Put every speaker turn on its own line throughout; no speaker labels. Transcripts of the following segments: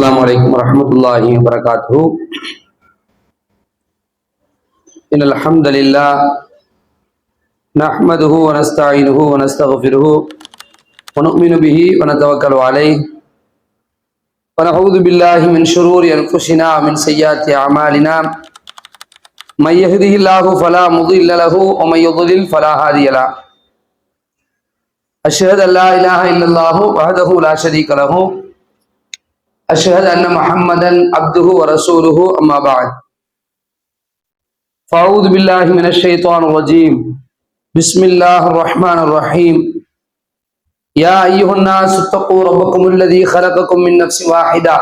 السلام عليكم ورحمة الله وبركاته. إن الحمد لله نحمده ونستعينه ونستغفره ونؤمن به ونتوكل عليه ونعوذ بالله من شرور أنفسنا ومن سيئات أعمالنا من يهده الله فلا مضل له ومن يضلل فلا هادي له. أشهد أن لا إله إلا الله وحده لا شريك له أشهد أن محمدا عبده ورسوله أما بعد فأعوذ بالله من الشيطان الرجيم بسم الله الرحمن الرحيم. يا أيها الناس اتقوا ربكم الذي خلقكم من نفس واحدة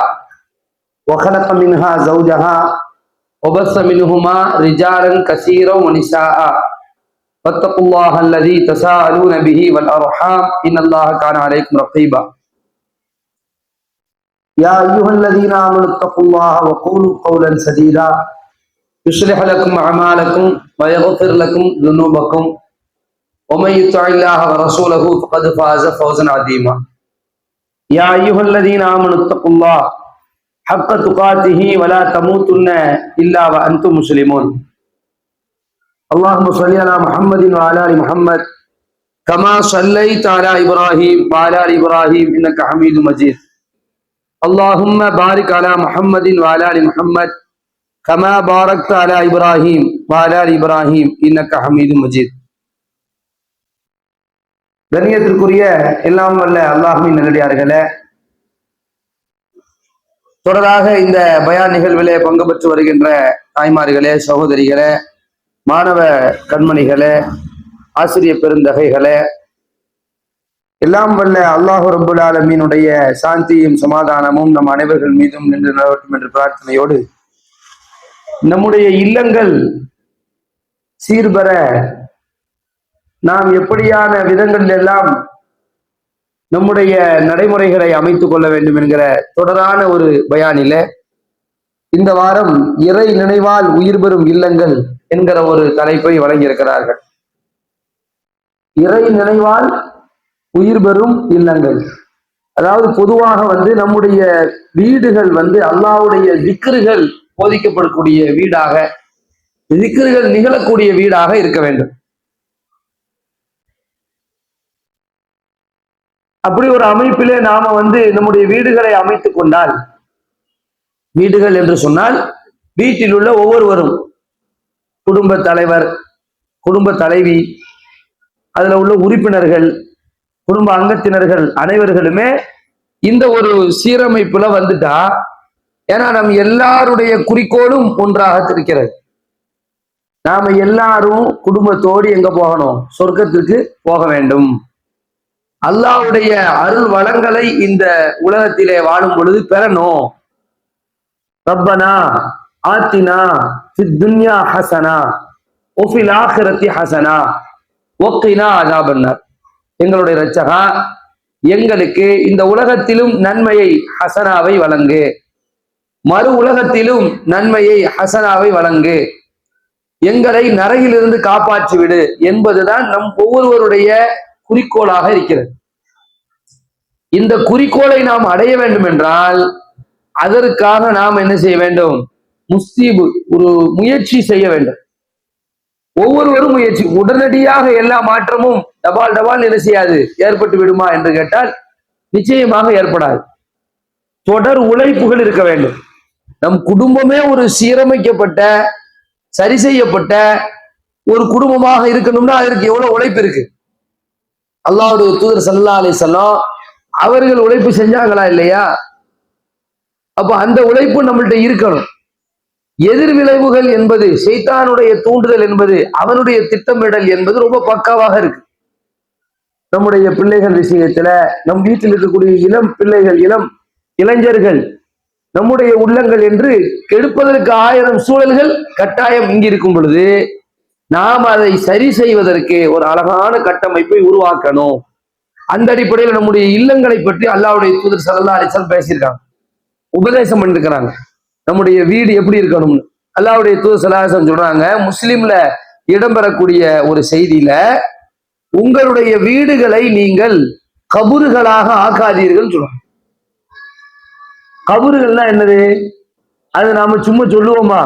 وخلق منها زوجها وبث منهما رجالا كثيرا ونساء واتقوا الله الذي تساءلون به والأرحام إن الله كان عليكم رقيبا. يا أيها الذين آمنوا اتقوا الله وقولوا قولا سديدا يصلح لكم أعمالكم ويغفر لكم ذنوبكم ومن يطع الله ورسوله فقد فاز فوزا عظيما. يا أيها الذين آمنوا اتقوا الله حق تقاته ولا تموتن إلا وأنتم مسلمون. اللهم صل على محمد وعلى آل محمد كما صليت على إبراهيم وعلى آل إبراهيم إنك حميد مجيد. اللهم بارك على محمد وعلى آل محمد كما باركت على إبراهيم وعلى آل إبراهيم إنك حميد مجيد. கண்ணியத்திற்குரிய எல்லாம் வல்ல அல்லாஹ்வின் நல்லடியார்களே, தொடராக இந்த பயான் நிகழ்விலே பங்கு பெற்று வருகின்ற தாய்மார்களே, சகோதரிகளே, மாணவ கண்மணிகளே, ஆசிரியர் பெருந்தகைகளே, எல்லாம் வல்ல அல்லாஹு ரப்புல் ஆலமீனுடைய சாந்தியும் சமாதானமும் நம் அனைவர்கள் மீதும் நின்று நிலவட்டும் என்ற பிரார்த்தனையோடு நம்முடைய இல்லங்கள் சீர்பெற நாம் எப்படியான விதங்களில் எல்லாம் நம்முடைய நடைமுறைகளை அமைத்துக் கொள்ள வேண்டும் என்கிற தொடரான ஒரு பயானில இந்த வாரம் இறை நினைவால் உயிர் பெறும் இல்லங்கள் என்கிற ஒரு தலைப்பை வழங்கியிருக்கிறார்கள். இறை நினைவால் உயிர் பெறும் இல்லங்கள், அதாவது பொதுவாக நம்முடைய வீடுகள் அல்லாஹ்வுடைய திக்ருகள் போதிக்கப்படக்கூடிய வீடாக, திக்ருகள் நிகழக்கூடிய வீடாக இருக்க வேண்டும். அப்படி ஒரு அமைப்பிலே நாம நம்முடைய வீடுகளை அமைத்துக் கொண்டால், வீடுகள் என்று சொன்னால் வீட்டில் உள்ள ஒவ்வொருவரும், குடும்ப தலைவர், குடும்ப தலைவி, அதுல உள்ள உறுப்பினர்கள், குடும்ப அங்கத்தினர்கள் அனைவர்களுமே இந்த ஒரு சீரமைப்புல வந்துட்டா, ஏன்னா நம் எல்லாருடைய குறிக்கோளும் ஒன்றாக இருக்கிறது. நாம எல்லாரும் குடும்பத்தோடு எங்க போகணும்? சொர்க்கத்திற்கு போக வேண்டும். அல்லாஹ்வுடைய அருள் வளங்களை இந்த உலகத்திலே வாழும் பொழுது பெறணும். ரப்பனா ஆத்தினா ஃபித் துன்யா ஹஸனா வஃபில் ஆখিরাতি ஹஸனா வக்கினா அஸாபன்னார். எங்களுடைய இரட்சகா, எங்களுக்கு இந்த உலகத்திலும் நன்மையை ஹசனாவை வழங்கு, மறு உலகத்திலும் நன்மையை ஹசனாவை வழங்கு, எங்களை நரகிலிருந்து காப்பாற்றி விடு என்பதுதான் நம் ஒவ்வொருவருடைய குறிக்கோளாக இருக்கிறது. இந்த குறிக்கோளை நாம் அடைய வேண்டும் என்றால் அதற்காக நாம் என்ன செய்ய வேண்டும்? முஸ்தீபு, ஒரு முயற்சி செய்ய வேண்டும். ஒவ்வொருவரும் முயற்சி. உடனடியாக எல்லா மாற்றமும் டபால் என்ன செய்யாது, ஏற்பட்டு விடுமா என்று கேட்டால் நிச்சயமாக ஏற்படாது. தொடர் உழைப்புகள் இருக்க வேண்டும். நம் குடும்பமே ஒரு சீரமைக்கப்பட்ட, சரி செய்யப்பட்ட ஒரு குடும்பமாக இருக்கணும்னா அதற்கு எவ்வளவு உழைப்பு இருக்கு. அல்லாஹ்வுடைய தூதர் ஸல்லல்லாஹு அலைஹி வஸல்லம் அவர்கள் உழைப்பு செஞ்சாங்களா இல்லையா? அப்ப அந்த உழைப்பு நம்மள்ட்ட இருக்கணும். எதிர்விளைவுகள் என்பது, ஷைத்தானுடைய தூண்டுதல் என்பது, அவனுடைய திட்டமிடல் என்பது ரொம்ப பக்காவாக இருக்கு. நம்முடைய பிள்ளைகள் விஷயத்துல, நம் வீட்டில் இருக்கக்கூடிய இளம் பிள்ளைகள், இளம் இளைஞர்கள், நம்முடைய உள்ளங்கள் என்று கெடுப்பதற்கு 1000 சூழல்கள் கட்டாயம் இங்கு இருக்கும் பொழுது நாம் அதை சரி செய்வதற்கு ஒரு அழகான கட்டமைப்பை உருவாக்கணும். அந்த அடிப்படையில் நம்முடைய இல்லங்களை பற்றி அல்லாஹ்வுடைய தூதர் ஸல்லல்லாஹு அலைஹி வஸல்லம் பேசியிருக்காங்க, உபதேசம் பண்ணிருக்கிறாங்க. நம்முடைய வீடு எப்படி இருக்கணும்னு அல்லாஹ்வுடைய தூதர் ஸல்லல்லாஹு அலைஹி வஸல்லம் சொல்றாங்க. முஸ்லிம்ல இடம்பெறக்கூடிய ஒரு செய்தியில, உங்களுடைய வீடுகளை நீங்கள் கபறுகளாக ஆக்காதீர்கள் சொல்றாங்க. கபறுகள்னா என்னது? அது நாம சும்மா சொல்லுவோமா?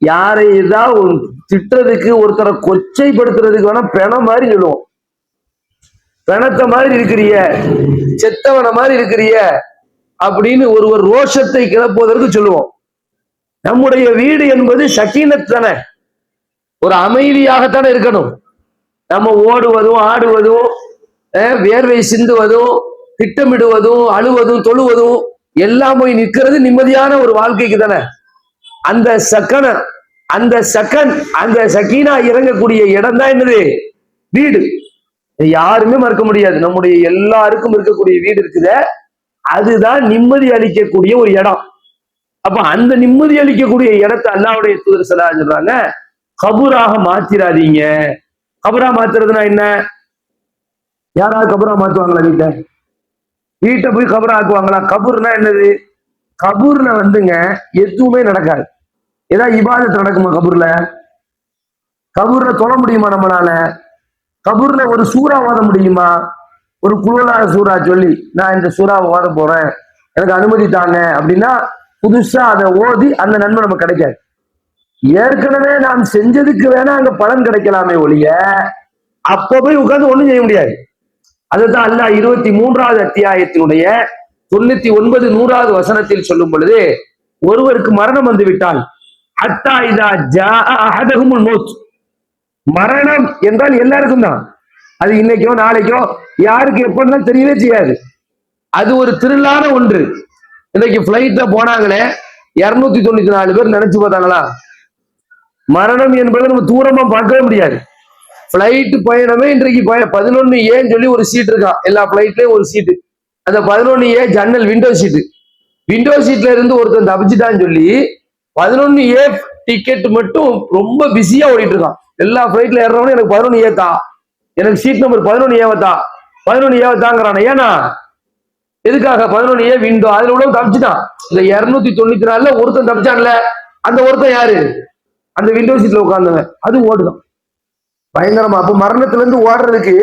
யாரை ஏதாவது திட்டுறதுக்கு, ஒருத்தரை கொச்சைப்படுத்துறதுக்கு வேணா பிணம் மாதிரி சொல்லுவோம். பிணத்த மாதிரி இருக்கிறிய, செத்தவன மாதிரி இருக்கிறிய அப்படின்னு ஒருவர் ரோஷத்தை கிளப்புவதற்கு சொல்லுவோம். நம்முடைய வீடு என்பது சக்கீனத் தானே, ஒரு அமைதியாகத்தானே இருக்கணும். நம்ம ஓடுவதும் ஆடுவதும் வேர்வை சிந்துவதும் திட்டமிடுவதும் அழுவதும் தொழுவதும் எல்லாம் போய் நிற்கிறது நிம்மதியான ஒரு வாழ்க்கைக்கு தானே. அந்த சக்கீனா இறங்கக்கூடிய இடம் தான் என்னது? வீடு. யாருமே மறுக்க முடியாது. நம்முடைய எல்லாருக்கும் இருக்கக்கூடிய வீடு இருக்குத, அதுதான் நிம்மதி அளிக்கக்கூடிய ஒரு இடம். அப்ப அந்த நிம்மதி அளிக்கக்கூடிய இடத்தை அல்லாஹ்வுடைய தூதர் ஸல்லல்லாஹு அலைஹி வஸல்லம் சொல்றாங்க, கபூராக மாத்திராதீங்க. கபரா மாத்துறதுனா என்ன? யாராவது கபரா மாத்துவாங்களா? வீட்டை போய் கபரா ஆக்குவாங்களா? கபூர்னா என்னது? கபூர்ல வந்துங்க எதுவுமே நடக்காது. ஏதாவது இபாதத் நடக்குமா கபூர்ல? கபூர்ல தொழ முடியுமா நம்மளால? கபூர்ல ஒரு சூறா ஓத முடியுமா? ஒரு குழுவலாக சூறா சொல்லி நான் இந்த சூறாவை ஓத போறேன், எனக்கு அனுமதி தாங்க அப்படின்னா புதுசா அதை ஓதி அந்த நன்மை நமக்கு கிடைக்காது. ஏற்கனவே நாம் செஞ்சதுக்கு வேணா அங்க பலன் கிடைக்கலாமே ஒழிய அப்ப போய் உட்கார்ந்து ஒண்ணும் செய்ய முடியாது. அதுதான் அல்லாஹ் 23வது அத்தியாயத்தினுடைய 99 100வது வசனத்தில் சொல்லும் பொழுது, ஒருவருக்கு மரணம் வந்து விட்டால் ஹத்தா இதா ஜாஅ அஹதஹுமுல் மௌத், மரணம் என்றால் எல்லாருக்கும் தான். அது இன்னைக்கோ நாளைக்கோ யாருக்கு எப்படின்னா தெரியவே செய்யாது. அது ஒரு திருளான ஒன்று. இன்னைக்கு பிளைட்ல போனாங்களே 294 பேர் நினைச்சு பார்த்தாங்களா? மரணம் என்பதை நம்ம தூரமா பார்க்கவே முடியாது. பிளைட் பயணமே இன்றைக்கு 11A சொல்லி ஒரு சீட் இருக்கான். எல்லா பிளைட்லயும் ஒரு சீட்டு. அந்த 11A ஜன்னல் விண்டோ சீட்டு. விண்டோ சீட்ல இருந்து ஒருத்தன் தப்பிச்சுட்டான்னு சொல்லி 11A டிக்கெட் மட்டும் ரொம்ப பிஸியா ஓடிட்டு இருக்கான். எல்லா பிளைட்ல ஏறவனும் எனக்கு 11A தான், எனக்கு சீட் நம்பர் 11A தான், 11A தாங்கிறான். ஏன்னா எதுக்காக? 11A window. அதுல உள்ள தப்பிச்சுட்டான். இந்த 294ல ஒருத்தன் தப்பிச்சான்ல, அந்த ஒருத்தன் யாரு? அந்த விண்டோ சீட்ல உட்கார்ந்தவன். அது ஓடுதான் பயங்கரமா. அப்ப மரணத்துல இருந்து ஓடுறதுக்கு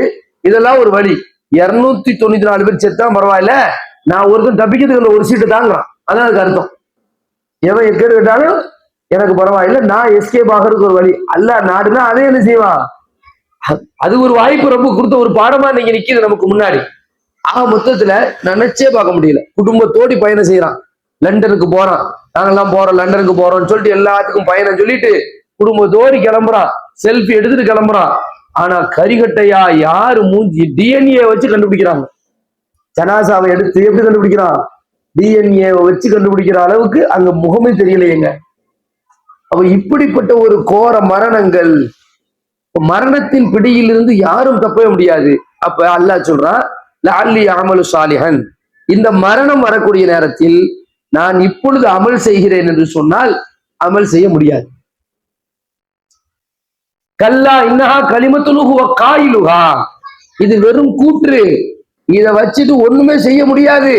இதெல்லாம் ஒரு வழி. 294 பேர் செத்தா பரவாயில்ல, நான் ஒருத்தன் தப்பிக்கிறதுக்கு அந்த ஒரு சீட்டு தாங்கிறான். அதான் அதுக்கு அர்த்தம். எவன் எக்கேடு கேட்டாலும் எனக்கு பரவாயில்ல, நான் எஸ்கேப் ஆகிறதுக்கு ஒரு வழி. அல்லாஹ் நாடுனா அதே என்ன செய்வான்? அது ஒரு வாய்ப்பு ரொம்ப கொடுத்த ஒரு பாடமா நீங்க நிக்குது நமக்கு முன்னாடி. மொத்தத்துல நினைச்சே பார்க்க முடியல. குடும்பத்தோடி பயணம் செய்யறான், லண்டனுக்கு போறான், நாங்கெல்லாம் போறோம் லண்டனுக்கு போறோம்னு சொல்லிட்டு எல்லாத்துக்கும் பயணம் சொல்லிட்டு குடும்பத்தோடி கிளம்புறான், செல்ஃபி எடுத்துட்டு கிளம்புறான். ஆனா கரிகட்டையா யாரு மூஞ்சி டிஎன்ஏ வச்சு கண்டுபிடிக்கிறாங்க. ஜனாசாவை எடுத்து எப்படி கண்டுபிடிக்கிறான்? டிஎன்ஏ வச்சு கண்டுபிடிக்கிற அளவுக்கு அங்க முகமே தெரியலையேங்க. அப்ப இப்படிப்பட்ட ஒரு கோர மரணங்கள், மரணத்தின் பிடியிலிருந்து யாரும் தப்பவே முடியாது. அப்ப அல்லாஹ் சொல்றான், லஅல்லி அமலு சாலிஹன், இந்த மரணம் வரக்கூடிய நேரத்தில் நான் இப்பொழுது அமல் செய்கிறேன் என்று சொன்னால் அமல் செய்ய முடியாது. கல்லா இன்னஹா கலிமத்துலுஹு வ காயிலுஹா, இது வெறும் கூற்று, இத வச்சுட்டு ஒண்ணுமே செய்ய முடியாது.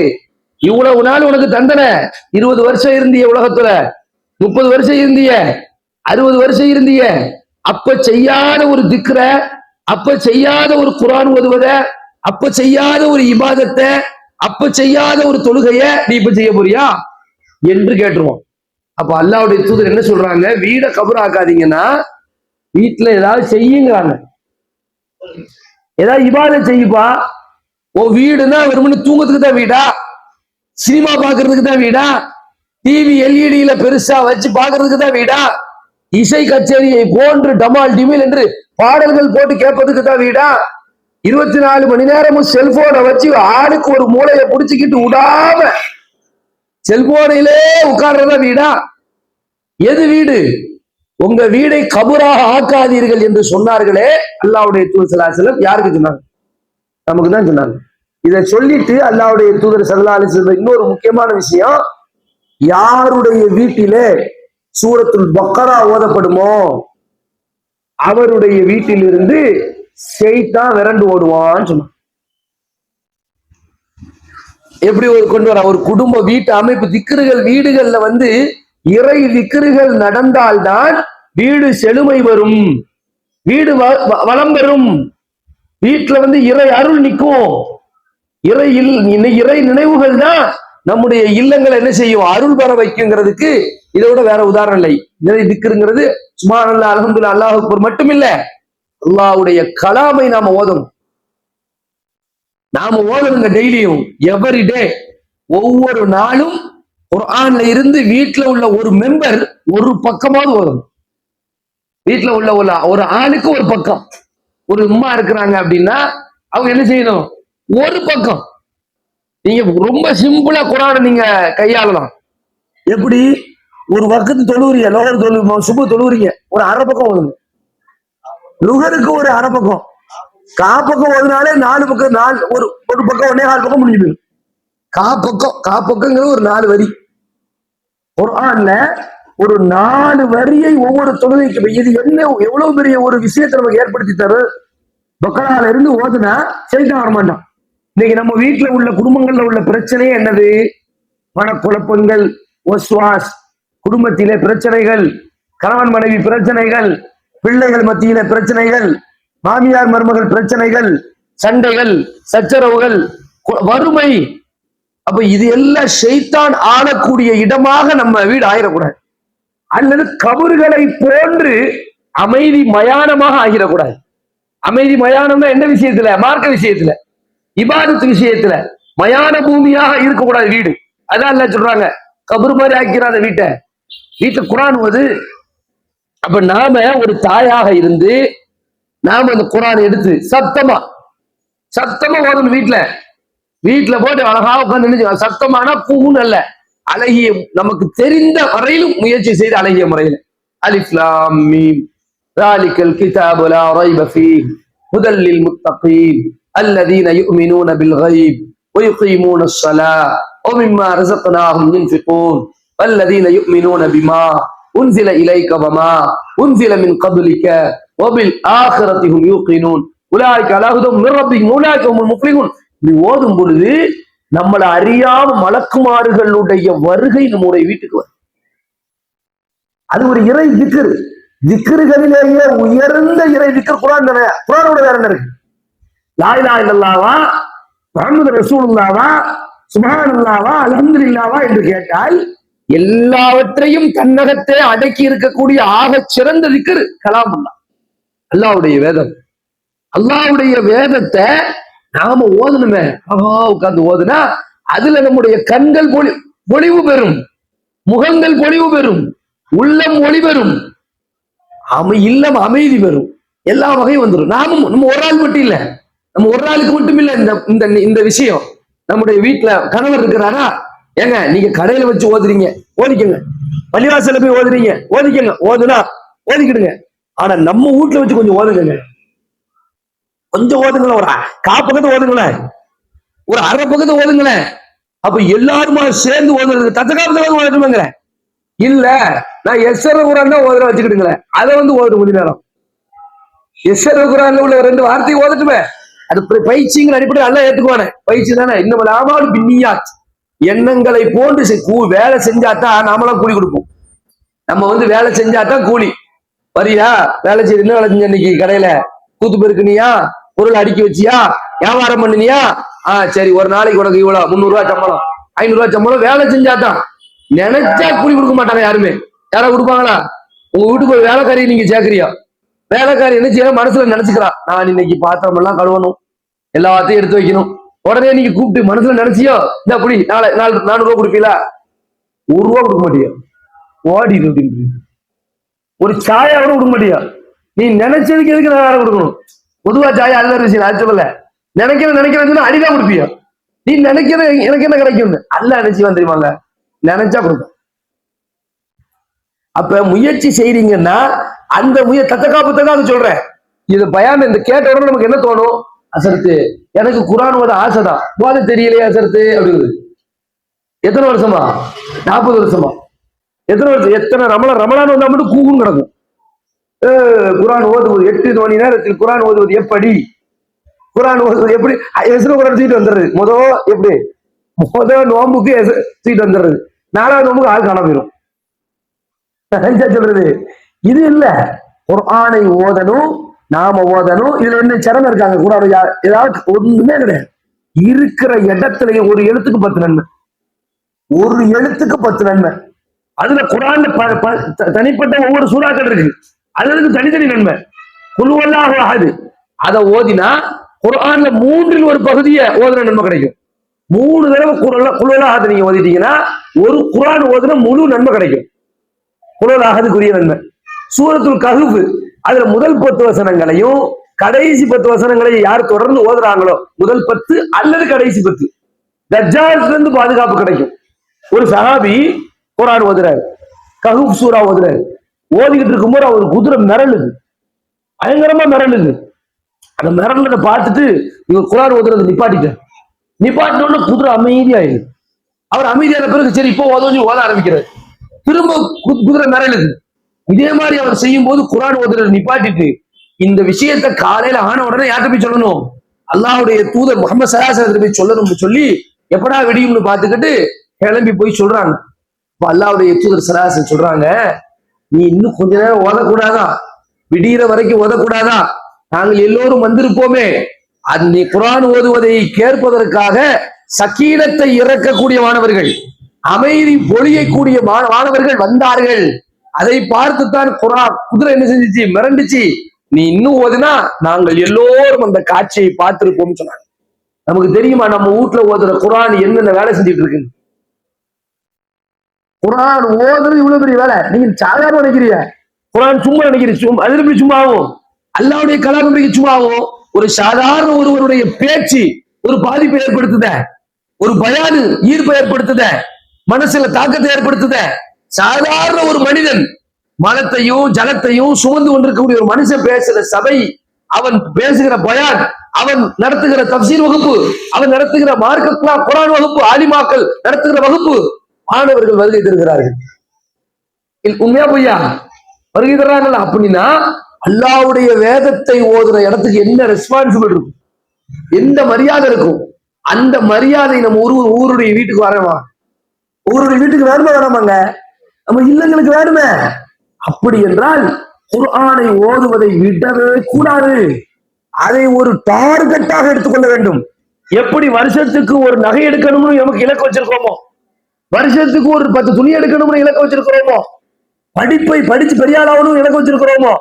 இவ்வளவு நாள் உனக்கு தண்டனை, 20 வருஷம் இருந்திய உலகத்துல, 30 வருஷம் இருந்திய, 60 வருஷம் இருந்திய, அப்ப செய்யாத ஒரு திக்ர, அப்ப செய்யாத ஒரு குர்ஆன் ஓதுவத, அப்ப செய்யாத ஒரு இபாதத்தை, அப்ப செய்யாத ஒரு தொழுகைய நீ இப்ப செய்ய போறியா என்று கேட்டுருவோம். அப்ப அல்லாஹ்வுடைய தூதர் என்ன சொல்றாங்க? வீட கபராக்காதீங்கன்னா வீட்டுல ஏதாவது செய்யுங்கிறாங்க. ஏதாவது இபாதத் செய்யுப்பா. உன் வீடுன்னா வெறுமனே தூங்கத்துக்கு தான் வீடா? சினிமா பாக்குறதுக்கு தான் வீடா? டிவி எல்இடியில பெருசா வச்சு பாக்குறதுக்கு தான் வீடா? இசை கச்சேரியை போன்று டமால் டிமில் என்று பாடல்கள் போட்டு கேட்பதுக்கு தான் வீடா? 24 மணி நேரமும் செல்போனை வச்சு ஆளுக்கு ஒரு மூளையை புடிச்சுக்கிட்டு விடாம செல்போனிலே உட்கார்றதா வீடா? எது வீடு? உங்க வீடை கபராக ஆக்காதீர்கள் என்று சொன்னார்களே அல்லாஹ்வுடைய தூதர் ஸல்லல்லாஹு அலைஹி வஸல்லம். யாருக்கு சொன்னாங்க? நமக்கு தான் சொன்னாங்க. இதை சொல்லிட்டு அல்லாஹ்வுடைய தூதர் ஸல்லல்லாஹு அலைஹி வஸல்லம் இன்னொரு முக்கியமான விஷயம், யாருடைய வீட்டிலே சூரத்துல் பக்கரா ஓதப்படுமோ அவருடைய வீட்டிலிருந்து ஷைத்தான் விரண்டு ஓடுவான்னு சொன்னான். எப்படி கொண்டு வர ஒரு குடும்ப வீட்டு அமைப்பு திக்ருகள் வீடுகள்ல வந்து இறை திக்ருகள் நடந்தால்தான் வீடு செழுமை வரும், வீடு வளம் பெறும், வீட்டுல வந்து இறை அருள் நிற்கும். இறை நினைவுகள் தான் நம்முடைய இல்லங்களை என்ன செய்யும், அருள் பெற வைக்குங்கிறதுக்கு இதை விட வேற உதாரணம் இல்லை. இதை திக்ருங்கிறது சுப்ஹானல்லாஹ் அல்ஹம்துலில்லாஹ் அல்லாஹ் அக்பர் மட்டும் இல்ல, அல்லாஹ்வுடைய கலாமை நாம ஓதணும். நாம ஓதணுங்க டெய்லியும், எவ்ரிடே, ஒவ்வொரு நாளும் குர்ஆன்ல இருந்து வீட்டுல உள்ள ஒரு மெம்பர் ஒரு பக்கமாவது ஓதணும். வீட்டுல உள்ள ஒரு ஆளுக்கு ஒரு பக்கம். ஒரு உம்மா இருக்கிறாங்க அப்படின்னா அவங்க என்ன செய்யணும், ஒரு பக்கம். நீங்க ரொம்ப சிம்பிளா குர்ஆனை நீங்க கையாளலாம். எப்படி, ஒரு வக்கத்து தொழுவுறீங்க, லோகர் தொழு சுப தொழுவுறீங்க, ஒரு அரை பக்கம் ஓதுங்க. லுகருக்கு ஒரு அரை பக்கம், காப்பக்கம் ஓதுனாலே 4 பக்கம், ஒரு பக்கம் 1.25 பக்கம் முடிஞ்சு போயிடும். காப்பக்கங்கிற ஒரு 4 வரி குர்ஆன்ல, ஒரு 4 வரியை ஒவ்வொரு தொழுகைக்கு. இது என்ன எவ்வளவு பெரிய ஒரு விஷயத்தை நமக்கு ஏற்படுத்தி தரும். பக்கரால இருந்து ஓதுனா செய்தான் வரமாட்டான். இன்னைக்கு நம்ம வீட்டுல உள்ள குடும்பங்கள்ல உள்ள பிரச்சனையே என்னது, மனக்குழப்பங்கள், ஒஸ்வாஸ், குடும்பத்திலே பிரச்சனைகள், கணவன் மனைவி பிரச்சனைகள், பிள்ளைகள் மத்தியில பிரச்சனைகள், மாமியார் மருமகள் பிரச்சனைகள், சண்டைகள், சச்சரவுகள், வறுமை. அப்ப இது எல்லாம் ஷைத்தான் ஆளக்கூடிய இடமாக நம்ம வீடு ஆயிடக்கூடாது. அல்லது கபறுகளை போன்று அமைதி மயானமாக ஆகிடக்கூடாது. அமைதி மயானம்னா என்ன விஷயத்துல, மார்க்க விஷயத்துல, இபாதத்து விஷயத்துல மயான பூமியாக இருக்கக்கூடாது வீடு. அதான் எல்லாம் சொல்றாங்க, கபரு மாதிரி ஆக்கிறாத வீட்டை குர்ஆன் ஓது. அப்ப நாம ஒரு தாயாக இருந்து நாம அந்த குர்ஆனை எடுத்து சத்தமா ஓதணும். வீட்டுல போட்டு அழகா உட்கார்ந்து சத்தமான பூன்னு அல்ல, அழகிய, நமக்கு தெரிந்த வரையிலும் முயற்சி செய்து அழகிய முறையில். அலிஃப் லாம் மீம் ذلك الكتاب لا ريب فيه هدى للمتقين الذين يؤمنون بالغيب ويقيمون الصلاة ومما رزقناهم ينفقون والذين يؤمنون بما أنزل إليك وما أنزل من قبلك وبالآخرة هم يوقنون أولئك على هدى من ربهم أولئك هم المفلحون. இப்படி ஓதும் பொழுது நம்மளை அறியாம மலக்குமார்களுடைய வருகை நம்முடைய வீட்டுக்கு வரும். அது ஒரு இறை திக்ர். திக்ருகளிலேயே உயர்ந்த இறை திக்ர் குர்ஆன் தானே. குர்ஆனோட வேற என்ன இருக்கு? லா இலாஹா இல்லல்லாஹ்வா, முஹம்மது ரசூலுல்லாஹ்வா, சுப்ஹானல்லாஹ்வா, அல்ஹம்துலில்லாஹ்வா என்று கேட்டால் எல்லாவற்றையும் தன்னகத்தே அடக்கி இருக்கக்கூடிய ஆக சிறந்த திக்ர் கலாமுல்லாஹ், அல்லாஹ்வுடைய வேதம். அல்லாஹ்வுடைய வேதத்தை நாம ஓதணுமே, உட்கார்ந்து ஓதுனா அதுல நம்முடைய கண்கள் பொலிவு பெறும், முகங்கள் பொலிவு பெறும், உள்ளம் ஒளி பெறும், இல்லம் அமைதி பெறும், எல்லா வகையும் வந்துடும். நம்ம ஒரு ஆள் மட்டும் இல்ல, நம்ம ஒரு ஆளுக்கு மட்டும் இல்ல இந்த விஷயம். நம்முடைய வீட்டுல கணவர் இருக்கிறாரா, ஏங்க நீங்க கடையில வச்சு ஓதுறீங்க, ஓதிக்கங்க. பள்ளிவாசல போய் ஓதுறீங்க, ஓதிக்கங்க. ஓதிக்கிடுங்க. ஆனா நம்ம வீட்டுல வச்சு கொஞ்சம் ஓதுங்க, கொஞ்சம் ஓதுங்களேன். ஒரு காப்பக்கத்தை ஓதுங்களேன், ஒரு அரை பக்கத்தை ஓதுங்களேன். அப்ப எல்லாருமா சேர்ந்து ஓதுறது தத்தகாப்பத்தை ஓதுறேன். இல்ல நான் எஸ்ஸர குர்ஆன் தான் ஓதுற வச்சுக்கிட்டுங்களேன், அதை ஓதுற கொஞ்ச நேரம். எஸ்ஸர குர்ஆன்ல உள்ள 2 வார்த்தையை ஓதட்டுமே, அது பயிற்சிங்கிற அடிப்படையில் எல்லாம் ஏத்துக்குவானே. பயிற்சி தானே. இன்னும் ஆமாடு பின்னியாத், எண்ணங்களை போன்று வேலை செஞ்சாதான் நாமெல்லாம் கூலி கொடுப்போம். நம்ம வேலை செஞ்சாதான் கூலி. வரியா வேலை செய்து, என்ன வேலை செஞ்ச இன்னைக்கு கடையில, கூத்து பெருக்குனியா, பொருள் அடுக்கி வச்சியா, வியாபாரம் பண்ணினியா, சரி ஒரு நாளைக்கு உனக்கு இவ்வளவு 300 ரூபாய் சம்பளம், 500 ரூபாய் சம்பளம். வேலை செஞ்சாதான். நினைச்சா கூலி கொடுக்க மாட்டாங்க யாருமே. யாரா கொடுப்பாங்களா? உங்க வீட்டுக்கு ஒரு வேலைக்காரி நீங்க சேர்க்கிறியா, வேலைக்காரி என்ன செய்ய மனசுல நினைச்சுக்கிறான், நான் இன்னைக்கு பாத்திரம் எல்லாம் கழுவணும், எல்லாத்தையும் எடுத்து வைக்கணும். உடனே நீங்க கூப்பிட்டு மனசுல நினைச்சியோ, இந்த அப்படி 400 ரூபாய் கொடுப்பீங்களா? 1 ரூபா கொடுக்க மாட்டியா, ஓடி அப்படின்னு ஒரு சாயா கூட கொடுக்க மாட்டியா. நீ நினைச்சதுக்கு எதுக்கு நான் வேலை கொடுக்கணும்? பொதுவா சாயா அல்ல விஷயம், அது சொல்லல. நினைக்கிறேன் அடிதான் கொடுப்பியா? நீ நினைக்கிறது எனக்கு என்ன கிடைக்கும் அல்ல நினைச்சு தெரியுமாங்க, நினைச்சா கொடுக்கும். அப்ப முயற்சி செய்றீங்கன்னா அந்த தத்தகாப்பத்தான் சொல்றேன். இது பயான் இந்த கேட்ட உடனே நமக்கு என்ன தோணும்? அசரத்து எனக்கு குர்ஆன் ஓத ஆசைதான், போத தெரியலையே அசரத்து அப்படிங்குது. எத்தனை வருஷமா? 40 வருஷமா. எத்தனை வருஷம்? எத்தனை ரமலான் வந்தா மட்டும் கூகும் கிடக்கும். குர்ஆன் ஓதுவது 8 மணி நேரத்தில் குர்ஆன் ஓதுவது எப்படி? குர்ஆன் ஓதுவது எப்படி? குர்ஆன் சீட்டு வந்துடுறது. முதல் நோம்புக்கு சீட்டு வந்துடுறது, 4வது நோம்புக்கு ஆள் காண போயிடும். சொல்றது இது இல்ல. குர்ஆனை ஓதணும், நாம ஓதணும். இதுல என்ன சிறந்த இருக்காங்க குர்ஆன் ஏதாவது ஒண்ணுமே கிடையாது. இருக்கிற இடத்துலயே ஒரு எழுத்துக்கு 10 நன்மை. ஒரு எழுத்துக்கு 10 நன்மை. அதுல குர்ஆன்ல தனிப்பட்ட ஒவ்வொரு சூறாக்கள் இருக்கு, அதுக்கு தனித்தனி நன்மை. குல் ஹுவல்லாஹு அஹத் அதை ஓதினா குர்ஆன்ல 3ல் ஒரு பகுதியை ஓதுன நன்மை கிடைக்கும். 3 தடவை குல் ஹுவல்லாஹு அஹத் நீங்க ஓதிட்டீங்கன்னா ஒரு குர்ஆன் ஓதுன முழு நன்மை கிடைக்கும். குல் ஹுவல்லாஹு அஹதுக்குரிய நன்மை. சூரத்துல் கஹ்ஃப் அதுல முதல் 10 வசனங்களையும் கடைசி 10 வசனங்களையும் யார் தொடர்ந்து ஓதுறாங்களோ, முதல் 10 அல்லது கடைசி 10, தஜ்ஜால்ல இருந்து பாதுகாப்பு கிடைக்கும். ஒரு சஹாபி குர்ஆன் ஓதுறாரு, கஹ்ஃப் சூரா ஓதுறாரு. ஓதிக்கிட்டு இருக்கும்போது அவர் குதிரை மிரளுது, பயங்கரமா மிரளுது. அந்த மிரளதை பார்த்துட்டு இவர் குர்ஆன் ஓதுறது நிப்பாட்டினோட குதிரை அமைதியாயிடுது. அவர் அமைதியான பிறகு சரி இப்போ ஓத ஆரம்பிக்கிறார். திரும்ப குதிரை மிரளுது. இதே மாதிரி அவர் செய்யும் போது குர்ஆன் ஓதுறது நிப்பாட்டிட்டு இந்த விஷயத்தை காலையில ஆன உடனே யார்கிட்ட போய் சொல்லணும்? அல்லாஹ்வுடைய தூதர் முஹம்மது ஸல்லல்லாஹு அலைஹி வஸல்லம் போய் சொல்லணும்னு சொல்லி எப்படா வெடியும்னு பார்த்துக்கிட்டு கிளம்பி போய் சொல்றாங்க. இப்ப அல்லாஹ்வுடைய தூதர் ஸல்லல்லாஹு அலைஹி வஸல்லம் சொல்றாங்க, நீ இன்னும் கொஞ்ச நேரம் ஓதக்கூடாதா? விடிகிற வரைக்கும் ஓதக்கூடாதா? நாங்கள் எல்லோரும் வந்திருப்போமே. அது நீ குர்ஆன் ஓதுவதை கேட்பதற்காக சக்கீனத்தை இறக்கக்கூடிய மாணவர்கள், அமைதி பொழியக்கூடிய மாணவர்கள் வந்தார்கள். அதை பார்த்துத்தான் குதிரை என்ன செஞ்சிச்சு? மிரண்டுச்சு. நீ இன்னும் ஓதுனா நாங்கள் எல்லோரும் அந்த காட்சியை பார்த்திருப்போம்னு சொன்னாங்க. நமக்கு தெரியுமா நம்ம வீட்டுல ஓதுற குர்ஆன் என்னென்ன வேலை செஞ்சுட்டு இருக்கு? குர்ஆன் ஓதுறது இவ்வளவு பெரிய வேலை. நீங்க சாதாரண நினைக்கிறீங்க, குர்ஆன் சும்மா நினைக்கிறீங்க, அது எப்படி சும்மா ஆகும்? அல்லாஹ்வுடைய கலாம் சும்மா ஆகும்? ஒரு சாதாரண ஒருவருடைய பேச்சு ஒரு பாதிப்பை ஏற்படுத்துத, ஒரு பயானு ஈர்ப்பை ஏற்படுத்துத, மனசுல தாக்கத்தை ஏற்படுத்துத. சாதாரண ஒரு மனிதன் மனத்தையும் ஜலத்தையும் சுமந்து கொண்டிருக்கக்கூடிய ஒரு மனுஷன் பேசுற சபை, அவன் பேசுகிற பயான், அவன் நடத்துகிற தப்சீர் வகுப்பு, அவன் நடத்துகிற மார்க்க குர்ஆன் வகுப்பு, ஆலிமாக்கள் நடத்துகிற வகுப்பு, மாணவர்கள் வருகை தருகிறார்கள். உண்மையா பொய்யா? வருகை தர்றாங்கல்ல. அப்படின்னா அல்லாஹ்வுடைய வேதத்தை ஓதுற இடத்துக்கு என்ன ரெஸ்பான்சிபிள் இருக்கும், எந்த மரியாதை இருக்கும்? அந்த மரியாதை நம்ம ஊருடைய வீட்டுக்கு வரமா? ஊருடைய வீட்டுக்கு வேணுமா வேணாமாங்க? நம்ம இல்லங்களுக்கு வேணுமே. அப்படி என்றால் குர்ஆனை ஓதுவதை விடவே கூடாது. அதை ஒரு டார்கெட்டாக எடுத்துக்கொள்ள வேண்டும். எப்படி வருஷத்துக்கு ஒரு நகை எடுக்கணும்னு நமக்கு இலக்கு வச்சிருக்கோமோ, வருஷத்துக்கு ஒரு 10 துணி எடுக்கணும்னு இலக்கு வச்சிருக்கிறோமோ, படிப்பை படிச்சு பெரியாளாவணும் இலக்கு வச்சிருக்கிறோமோ,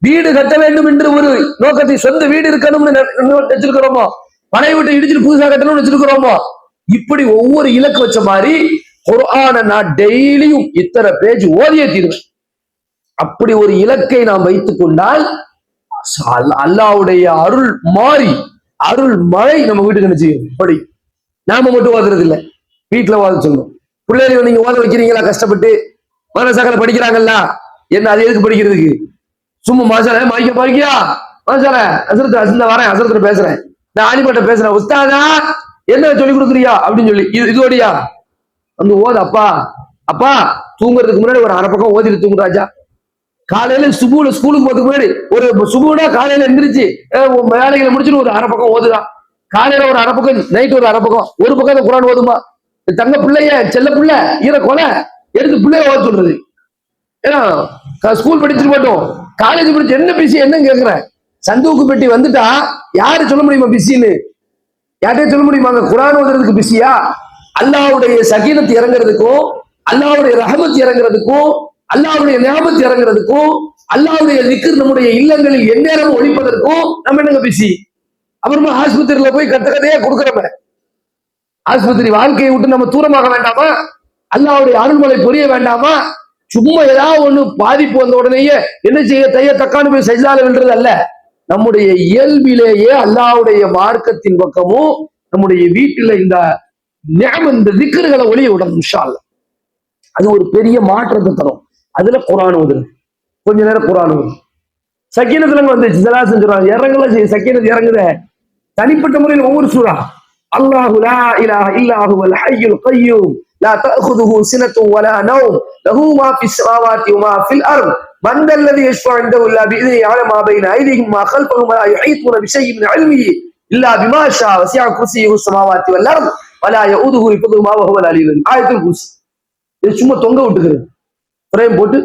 வீடு கட்ட வேண்டும் என்று ஒரு நோக்கத்தை, சொந்த வீடு இருக்கணும்னு வச்சிருக்கிறோமோ, பழைய வீட்டை இடிச்சுட்டு புதுசா கட்டணும்னு வச்சிருக்கிறோமோ, இப்படி ஒவ்வொரு இலக்கு வச்ச மாதிரி குர்ஆனை நான் டெய்லியும் இத்தனை பேஜ் ஓதியே தீர்வேன். அப்படி ஒரு இலக்கை நாம் வைத்துக் கொண்டால் அல்லாஹ்வுடைய அருள் மாறி அருள் மழை நம்ம வீட்டுக்கு என்ன செய்யும்? படி நாம மட்டும் ஓதுறது இல்லை, வீட்டுல ஓத சொல்லணும். பிள்ளைகளை நீங்க ஓத வைக்கிறீங்களா? கஷ்டப்பட்டு மனசகல படிக்கிறாங்கல்ல, என்ன அது எதுக்கு படிக்கிறதுக்கு? சும்மா மாசால மாய்க்க பாருக்கியா மாசால அசரத்து அசந்த வரேன், அசரத்துல பேசுறேன், நான் ஆலிமட்ட பேசுறேன், உஸ்தாதா என்ன சொல்லி கொடுக்குறியா அப்படின்னு சொல்லி இதோடியா வந்து ஓது. அப்பா அப்பா தூங்குறதுக்கு முன்னாடி ஒரு அரை பக்கம் ஓதிட்டு தூங்குறாஜா. காலையில ஸ்கூலுக்கு போறதுக்கு முன்னாடி ஒரு சுபுனா காலையில எந்திரிச்சு வேலைகளை முடிச்சுட்டு ஒரு அரை பக்கம் ஓதுதான். காலையில ஒரு அரை பக்கம், நைட்டு ஒரு அரை பக்கம், ஒரு பக்கம் குர்ஆன் ஓதுமா. தங்க பிள்ளைய செல்ல பிள்ளை ஈர கொலை எடுத்து பிள்ளைய ஓத சொல்றது. ஏன்னா ஸ்கூல் படிச்சுட்டு போட்டோம், காலேஜ் படிச்சு என்ன பிஸி என்ன கேட்கிற? சந்தூக்கு பெட்டி வந்துட்டா யாரு சொல்ல முடியுமா பிஸின்னு? யார்கிட்டயும் சொல்ல முடியுமாங்க குர்ஆன் ஓதுறதுக்கு பிஸியா? அல்லாஹ்வுடைய சகீனத் இறங்குறதுக்கும், அல்லாஹ்வுடைய ரஹமத் இறங்குறதுக்கும், அல்லாஹ்வுடைய நியாமத் இறங்குறதுக்கும், அல்லாஹ்வுடைய திக்ர் நம்முடைய இல்லங்களில் எந்நேரமும் ஒழிப்பதற்கும் நம்ம என்னங்க பிஸி? அப்புறமா ஆஸ்பத்திரியில போய் கதையா கொடுக்குறோமே. ஆஸ்பத்திரி வாழ்க்கையை விட்டு நம்ம தூரமாக வேண்டாமா? அல்லாஹ்வுடைய அருள்மலை புரிய வேண்டாமா? சும்மா ஏதாவது ஒண்ணு பாதிப்பு வந்த உடனேயே என்ன செய்ய தைய தக்கான்னு போய் சஜ்தால விழுறது அல்ல. நம்முடைய இயல்பிலேயே அல்லாஹ்வுடைய மார்க்கத்தின் பக்கமும் நம்முடைய வீட்டுல இந்த திக்ருகளை ஒளிய விடணும். இன்ஷா அல்லாஹ் அது ஒரு பெரிய மாற்றத்தை தரும். அதுல குர்ஆன் ஓதுறது, கொஞ்ச நேரம் குர்ஆன் ஓது. சக்கீனத்துல வந்துச்சு, ஸல்லல்லாஹு அலைஹி வஸல்லம் இறங்கல, சக்கீனத் இறங்குத தனிப்பட்ட முறையில் ஒவ்வொரு சூரா. அல்லாஹு லா இலாஹ இல்லா ஹுவல் ஹய்யுல் கய்யூம் லா தஅخذஹு சினத்துன் வலா நௌம் லஹு மா ஃபிஸ் ஸமாவாதி வ மா ஃபில் அர்த் மன் தல்லதி யஷ்ஃபஉ இன்தஹு இல்லா பிஇذنஹி யஅலமு மா பைன ஐதிஹிம் மா கல்ஃபஹும் வலா யுஹீதுன பிஷைஇன் மின் இல்மிஹி இல்லா பிமா ஷா வஸிஅ குர்சியுஹு ஸமாவாதி வல் அர்த் வலா யஊதுஹு ஹிஃதுஹுமா வ ஹுவல் அலியுல் அலீம். ஆயத்துல் குர்சி இது சும்மா தொங்க விட்டுக்கிறது, ஃப்ரேம் போட்டு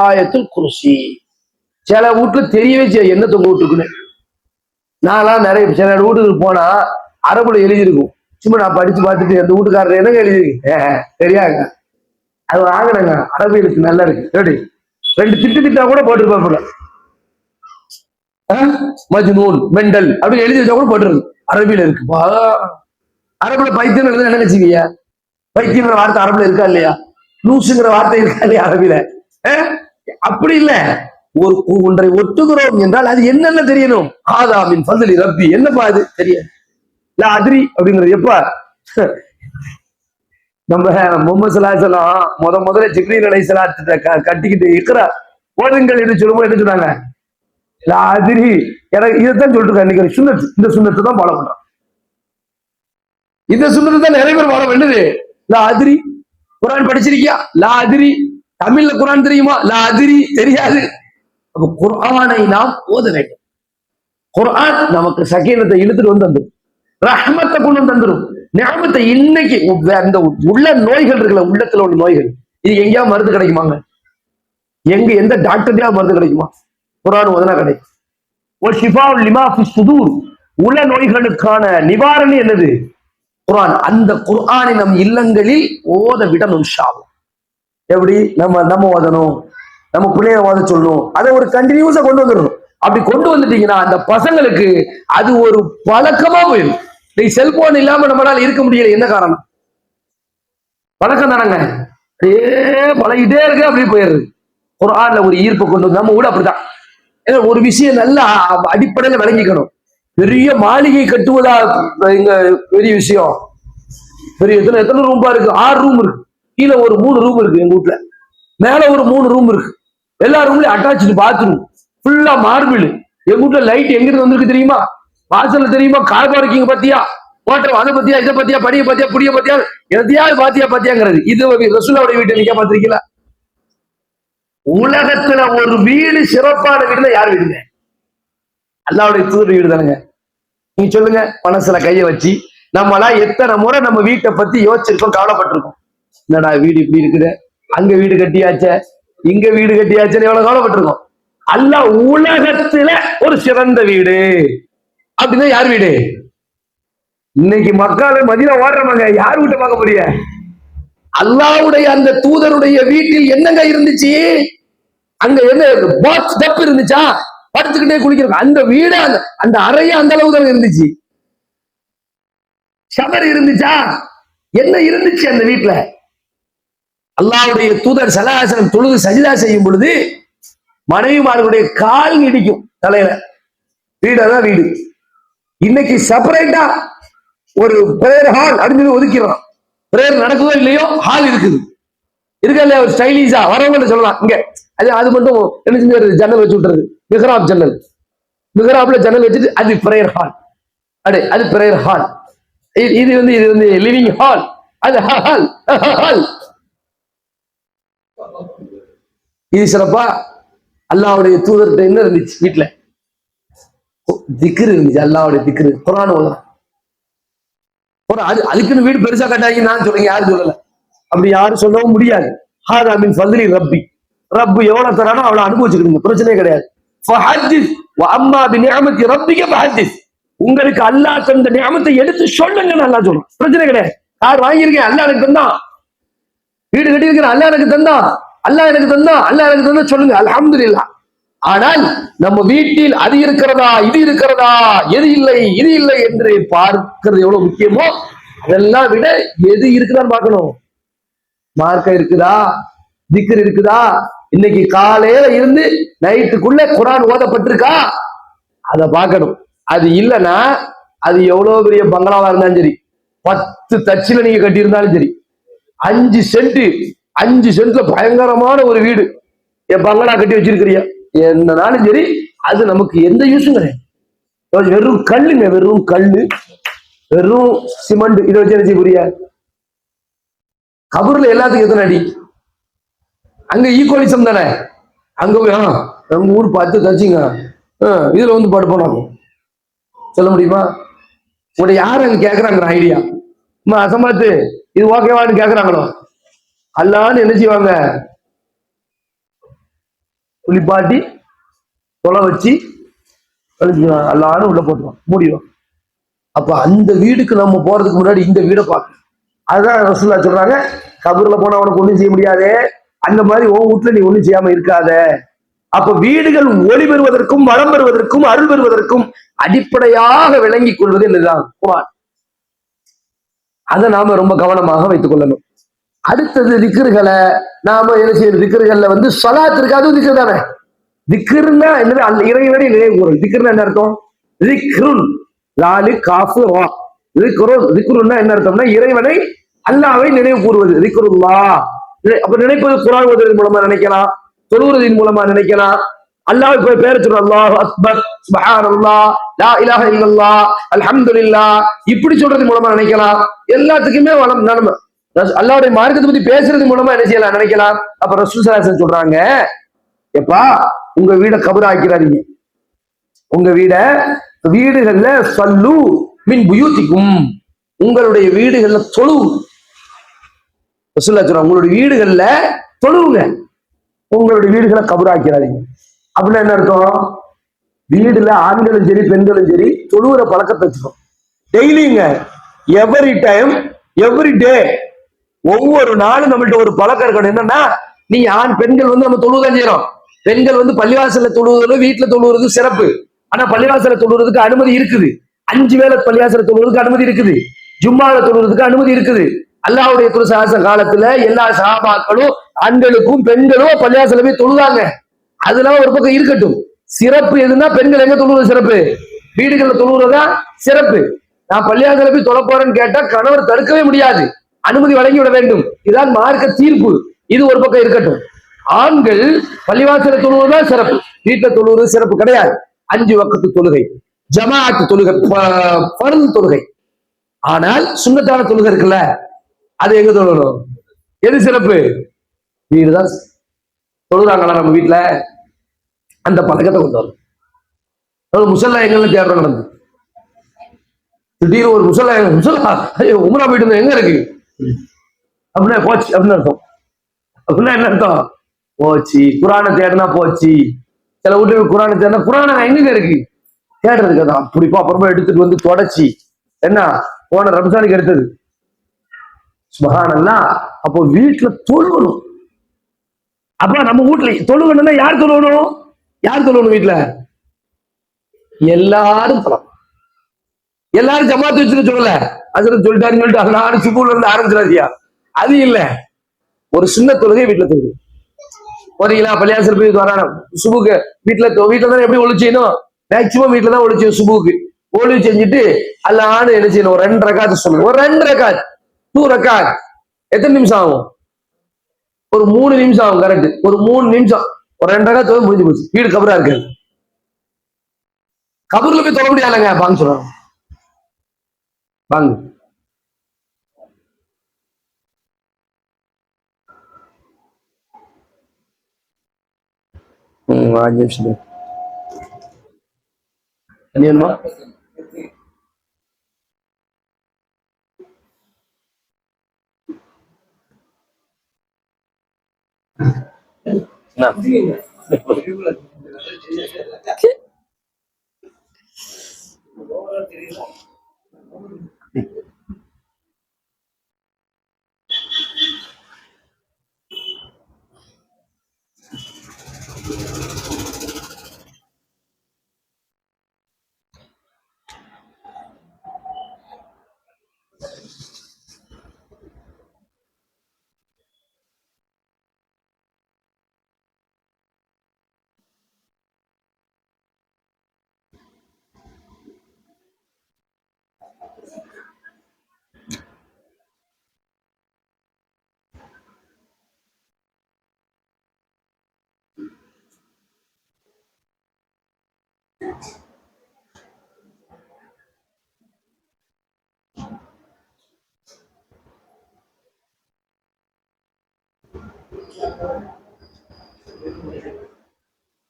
ஆயத்துல் குர்சி. சில வீட்டுல தெரியவே செய்ய என்ன தொங்க விட்டுருக்குன்னு. நான்லாம் நிறைய சில வீட்டுக்கு போனா அரபுல எழுதியிருக்கும், சும்மா நான் படிச்சு பார்த்துட்டு அந்த வீட்டுக்காரர் என்னங்க எழுதி தெரியாங்க அது வாங்கினங்க அரபியலுக்கு நல்லா இருக்கு எப்படி 2 திட்டா கூட போட்டுருப்பாப்புல மஜ்னூன் மெண்டல் அப்படின்னு எழுதி வச்சா கூட போட்டுருக்கு அரபியில இருக்குப்பா. அரபுல பைத்தியம் எழுத என்ன வச்சுக்கீங்க? பைத்தியங்கிற வார்த்தை அரபுல இருக்கா இல்லையா? லூசுங்கிற வார்த்தை இருக்கா இல்லையா அரபில? அப்படி இல்ல, ஒரு ஒன்றை ஒட்டுகிறோம் என்றால் அது என்னென்ன தெரியணும். ஆதாமின் ஃபضل ரப்பி என்னப்பா அது தெரியும் இல்ல அதிரி அப்படிங்கிறது எப்ப நம்ம முகமது ஸல்லல்லாஹு முதல்ல ஜிப்ரீல் அலைஹிஸ்ஸலாத்தை கட்டிக்கிட்டு இக்ரா ஓதுங்கள் என்று சொல்லும்போது என்ன சொன்னாங்க? அதிரி எனக்கு இதைத்தான் சொல்லிட்டு இருக்கேன். இன்னைக்கு சுன்னத், இந்த சுன்னத்தை தான் ஃபாலோ பண்றான். இந்த சுன்னத்தை தான் நிறைய பேர் ஃபாலோ பண்ணுது. லா அதிரி குரான் படிச்சிருக்கியா? லா அதிரி. தமிழ்ல குரான் தெரியுமா? லா அதிரி தெரியாது. அப்ப குர்ஆனை நாம் ஓத வேண்டும். குர்ஆன் நமக்கு சகீனத்தை இழுத்துட்டு வந்து தந்துடும், ரஹ்மத்தை கொண்டு வந்து தந்துடும், நிஅமத்தை. இன்னைக்கு அந்த உள்ள நோய்கள் இருக்குல்ல, உள்ளத்துல உள்ள நோய்கள், இது எங்கேயா மருந்து கிடைக்குமாங்க? எங்க எந்த டாக்டர்லயா மருந்து கிடைக்குமா? குர்ஆன் ஓதுனா கிடைக்கும். ஒரு ஷிஃபாஉல் லிமா ஃபி சுதூர், உள்ள நோய்களுக்கான நிவாரணி என்னது? குர்ஆன். அந்த குர்ஆனை நம் இல்லங்களில் ஓத விடணும் இன்ஷா அல்லாஹ். எப்படி நம்ம ஓதணும், நம்ம பிள்ளைய ஓத சொல்லணும், அதை ஒரு கண்டினியூஸா கொண்டு வந்துடணும். அப்படி கொண்டு வந்துட்டீங்கன்னா அந்த பசங்களுக்கு அது ஒரு பழக்கமா போயிடும். நீ செல்போன் இல்லாம நம்மளால இருக்க முடியல, என்ன காரணம்? பழக்கம் தானங்க. அப்படியே பழகிட்டே இருக்கு, அப்படியே போயிடுது. குர்ஆன்ல ஒரு ஈர்ப்பு கொண்டு வந்து நம்ம கூட அப்படிதான். ஏன்னா ஒரு விஷயம் நல்லா அடிப்படையில விளங்கிக்கணும். பெரிய மாளிகை கட்டுவதா இங்க பெரிய விஷயம்? பெரிய எத்தனை ரூம்பா இருக்கு? 6 ரூம் இருக்கு. கீழே ஒரு 3 ரூம் இருக்கு எங்க வீட்டுல, மேல ஒரு 3 ரூம் இருக்கு. எல்லா ரூம்லயும் அட்டாச்சு பாத்ரூம், ஃபுல்லா மார்பிள். எங்க வீட்டுல லைட் எங்க இருந்து வந்திருக்கு தெரியுமா? வாசல்ல தெரியுமா? கார் பார்க்கிங் பத்தியா, ஹோட்டல் அதை பத்தியா, இதை பத்தியா, படிய பத்தியா, புடிய பத்தியா, எதையாவது பாத்தியாங்கிறது. இது ரசூலுல்லாஹ்வுடைய வீட்டை நீங்க பாத்திருக்கீங்களா? உலகத்துல ஒரு வீடு சிறப்பான வீடுல யார் வீடுங்க? அல்லாஹ்வுடைய தூதர் வீடு தானுங்க. நீங்க சொல்லுங்க, மனசுல கைய வச்சு நம்மளா எத்தனை முறை நம்ம வீட்டை பத்தி யோசிச்சிருக்கோம், கவலைப்பட்டிருக்கோம். என்னடா வீடு இப்படி இருக்குது, அங்க வீடு கட்டியாச்ச, இங்க வீடு கட்டியாச்சுன்னு எவ்வளவு கவலைப்பட்டிருக்கோம். அல்லாஹ் உலகத்துல ஒரு சிறந்த வீடு அப்படின்னா யார் வீடு? இன்னைக்கு மக்கள் மதீனா ஓடுறவங்க யார் வீட்டை பார்க்க முடிய? அல்லாஹ்வுடைய அந்த தூதருடைய வீட்டில் என்னங்க இருந்துச்சு? அங்க என்ன பாத் டப் இருந்துச்சா? படுத்துக்கிட்டே குளிக்கிறோம். அந்த வீடு அந்த அறைய அந்த அளவு தான் இருந்துச்சு. ஷவர் இருந்துச்சா? என்ன இருந்துச்சு அந்த வீட்டுல? அல்லாஹ்வுடைய தூதர் ஸல்லல்லாஹு அலைஹி வஸல்லம் தொழுது சஜிதா செய்யும் பொழுது மனைவிமார்களுடைய கால் இடிக்கும் தலையில. வீடாதான் வீடு. இன்னைக்கு செப்பரேட்டா ஒரு பிரேயர் ஹால் அப்படின்னு ஒதுக்கிறோம். பிரேயர் நடக்குதோ இல்லையோ, ஹால் இருக்குது. இருக்கா இல்லையா? ஒரு ஸ்டைலிஷா வரவங்க சொல்லலாம். இங்க அது மட்டும் என்ன செஞ்சு ஜன்னல் வச்சு விட்டுறது, மிஹ்ராப் ஜன்னல். மிஹ்ராப்ல ஜன்னல் வச்சுட்டு அது பிரேயர் ஹால், அது பிரேயர் ஹால். இது வந்து லிவிங் ஹால், அது ஹால். இது சிறப்பா? அல்லாஹ்வுடைய தூதர்கிட்ட என்ன இருந்துச்சு வீட்டுல? திக்ர் இருந்துச்சு. அல்லாஹ்வுடைய திக்ர், குர்ஆன் ஓதலாம். அதுக்குன்னு வீடு பெருசா கட்டாங்க நான் சொல்றீங்க, யாரும் சொல்லல. அப்படி யாரும் சொல்லவும் முடியாது. ஹாதா மின் ஃபضل ரப்பி, ரப்பு எவ்வளவு தரானோ அவ்வளவு அனுபவிச்சுக்கிடுங்க, பிரச்சனையே கிடையாது. ஃபஹத்திஸ் வ அம்மா பிநிஅமத்தி ரப்பிக ஃபஹத்திஸ், உங்களுக்கு அல்லாஹ் தந்த நிஅமத்தை எடுத்து சொல்லுங்கன்னு அல்லாஹ் சொல்றான். பிரச்சனை கிடையாது. கார் வாங்கியிருக்கேன், அல்லாஹ் எனக்கு தந்தான். வீடு கட்டியிருக்கிறேன், அல்லாஹ் எனக்கு தந்தான். அல்லாஹ் எனக்கு தந்தா சொல்லுங்க, அல்ஹம்துலில்லாஹ். ஆனால் நம்ம வீட்டில் அது இருக்கிறதா, இது இருக்கிறதா, எது இல்லை, இது இல்லை என்று பார்க்கிறது எவ்வளவு முக்கியமோ அதெல்லாம் விட எது இருக்குதான்னு பார்க்கணும். மார்க்கம் இருக்குதா, திக்ர் இருக்குதா, இன்னைக்கு காலையில இருந்து நைட்டுக்குள்ள குர்ஆன் ஓதப்பட்டிருக்கா, அதை பார்க்கணும். அது இல்லைன்னா அது எவ்வளவு பெரிய பங்களாவா இருந்தாலும் சரி, 10 தச்சில நீங்க கட்டி இருந்தாலும் சரி, 5 சென்ட்ல பயங்கரமான ஒரு வீடு என் பங்களா கட்டி வச்சிருக்கிறியா, என்னனாலும் சரி, அது நமக்கு எந்த யூஸும் கிடையாது. வெறும் கல்லுங்க, வெறும் கல்லு, வெறும் சிமெண்ட். இதை வச்சு என்ன புரிய? கபூர்ல எல்லாத்துக்கும் எத்தனை அடி? அங்க ஈக்குவலிசம் தானே. அங்க போய் நம்ம ஊர் 10 தச்சுங்க, இதுல வந்து படுப்போம் சொல்ல முடியுமா? உடைய யாரு அங்க கேட்கறாங்க ஐடியா? அசமாத்து இது ஓகேவான்னு கேட்கறாங்களோ? அல்லான்னு என்ன செய்வாங்க? குளிப்பாட்டி தொலை வச்சு அல்லான்னு உள்ள போட்டுருவான், மூடிடுவான். அப்ப அந்த வீடுக்கு நம்ம போறதுக்கு முன்னாடி இந்த வீடை பார்க்கணும். அதுதான் ரசூலுல்லாஹ் சொல்றாங்க, கபூர்ல போனா அவனுக்கு ஒண்ணும் செய்ய முடியாது, அந்த மாதிரி உன் வீட்டுல நீ ஒண்ணும் செய்யாம இருக்காத. அப்ப வீடுகள் ஒளி பெறுவதற்கும் வளம் பெறுவதற்கும் அருள் பெறுவதற்கும் அடிப்படையாக விளங்கிக் கொள்வது என்னதான் குர்ஆன். அதை நாம ரொம்ப கவனமாக வைத்துக் கொள்ளணும். அடுத்தது திக்ருகளை நாம என்ன செய்யணும்? திக்ருகள்ல வந்து ஸலாத் இருக்கு, அதுவும் திக்ர் தானே. திக்ருன்னா என்னது? இறைவனை நினைவு கூறும். திக்ருன்னா என்ன அர்த்தம்? திக்ருன் லாலி காஃபு ரா. திக்ருன்னா என்ன அர்த்தம்னா இறைவனை அல்லாஹ்வை நினைவு கூறுவது. திக்ருல்லாஹ். அப்ப நினைப்பது குர்ஆன் ஓதுவதன் மூலமா நினைக்கலாம், தொழுவதின் மூலமா நினைக்கலாம். அல்லாஹ் பேர் சொல்ற அல்லாஹ் அக்பர், சுப்ஹானல்லாஹ், லா இலாஹ இல்லல்லாஹ், அல்ஹம்துலில்லாஹ், இப்படி சொல்றது மூலமா நினைக்கலாம். எல்லாத்துக்குமே வளம் நன்மை. அல்லாஹ்வுடைய மார்க்கத்தை பத்தி பேசுறது மூலமா என்ன செய்யலாம்? நினைக்கலாம். அப்ப ரசூல் ஸல்லல்லாஹு அலைஹி வஸல்லம் சொல்றாங்க, எப்பா உங்க வீட கபர் ஆக்கிறாதீங்க. உங்க வீடுகள்ல ஸல்லு மின் புயூத்திக்கும், உங்களுடைய வீடுகள்ல தொழு. ரசூலுல்லாஹ் சொல்றாங்க, உங்களுடைய வீடுகள்ல தொழுவுங்க, உங்களுடைய வீடுகளை கபர் ஆக்கிறாதீங்க. அப்படின்னா என்ன அர்த்தம்? வீடுல ஆண்களும் சரி பெண்களும் சரி தொழுவுற பழக்கத்தை வச்சுக்கணும். டெய்லிங்க, எவ்ரி டைம், எவ்ரி டே, ஒவ்வொரு நாளும் நம்மள்ட்ட ஒரு பழக்கம் இருக்கணும். என்னன்னா, நீங்க பெண்கள் வந்து நம்ம தொழுவுதான் செய்யறோம். பெண்கள் வந்து பள்ளிவாசல்ல தொழுவது, வீட்டுல தொழுவது சிறப்பு. ஆனா பள்ளிவாசல்ல தொழுவதற்கு அனுமதி இருக்குது. 5 வேளை பள்ளிவாசல்ல தொழுவதற்கு அனுமதி இருக்குது. ஜும்மால தொழுவதற்கு அனுமதி இருக்குது. அல்லாஹ்வுடைய துருசாச காலத்துல எல்லா சஹாபாக்களும் ஆண்களுக்கும் பெண்களும் பள்ளிவாசல்ல போய் தொழுதாங்க. அதெல்லாம் ஒரு பக்கம் இருக்கட்டும். சிறப்பு எதுன்னா பெண்கள் எங்க தொழுவது சிறப்பு? வீடுகள்ல தொழுவுறதா சிறப்பு. நான் பள்ளிவாசல்ல போய் தொழ போறேன்னு கேட்டா கணவர் தடுக்கவே முடியாது, அனுமதி வழங்கி விட வேண்டும். இதுதான் மார்க்க தீர்ப்பு. இது ஒரு பக்கம் இருக்கட்டும். ஆண்கள் பள்ளிவாசல தொழுவதுதான் சிறப்பு, வீட்டுல தொழுவது சிறப்பு கிடையாது. 5 வக்து தொழுகை, ஜமாஅத் தொழுகை, ஃபர்து தொழுகை. ஆனால் சுன்னத்தான தொழுகை இருக்குல்ல, அது எங்க தொழணும்? எது சிறப்பு? வீடுதான். தொழுறாங்களா நம்ம வீட்டுல? அந்த பழக்கத்தை கொண்டு வரணும். முசல்லா எங்கெல்லாம் தேடுறோம் நடந்து. திடீர்னு ஒரு முசல்லா உம்ரா போயிட்டு எங்க இருக்கு அப்படின்னா போச்சு அப்படின்னு அர்த்தம். அப்படின்னா என்ன அர்த்தம்? போச்சு. குரானை தேடினா போச்சு. சில வீட்டுக்கு குரானை தேடினா குரானை எங்க இருக்கு தேடுறதுக்கு தான். அப்படிப்பா அப்புறமா எடுத்துட்டு வந்து தொடச்சி என்ன போன ரம்ஜானுக்கு எடுத்தது. சுப்ஹானல்லாஹ். அப்போ வீட்டுல தொழுவணும். அப்ப நம்ம வீட்டுல தொழுவணும்னா யார் தொழுவணும்? யார் தொழுவணும் வீட்டுல? எல்லாரும் தொழணும். எல்லாரும் ஜமாத்து வச்சுட்டு சொல்லல, அது சொல்லிட்டாருன்னு சொல்லிட்டு எல்லாரும் சுபூல இருந்து ஆரம்பிச்சிடாதியா, அது இல்ல. ஒரு சின்ன தொழுகை வீட்டுல தொழுது போறீங்களா? பள்ளியாசல் போய் வரான சுபுக்கு வீட்டுல தானே எப்படி ஒளி செய்யணும்? மேக்சிமம் வீட்டுல தான் ஒளி செய்யும். சுபுக்கு ஒளி செஞ்சுட்டு அல்லான்னு என்ன செய்யணும்? ஒரு 2 ரக்காத் சொல்லணும். ஒரு 2 ரக்காத், 2 ரக்காத் எத்தனை நிமிஷம் ஆகும்? ஒரு 3 நிமிஷம் ஆகும். கரெக்ட், ஒரு 3 நிமிஷம். ஒரு 2 ரக்காத் முடிஞ்சு போச்சு. வீடு கபரா இருக்கு. கபூர்ல போய் தொட முடியாதுங்க. வாங்க சொல்றாங்க, வாங்க. வேணுமா?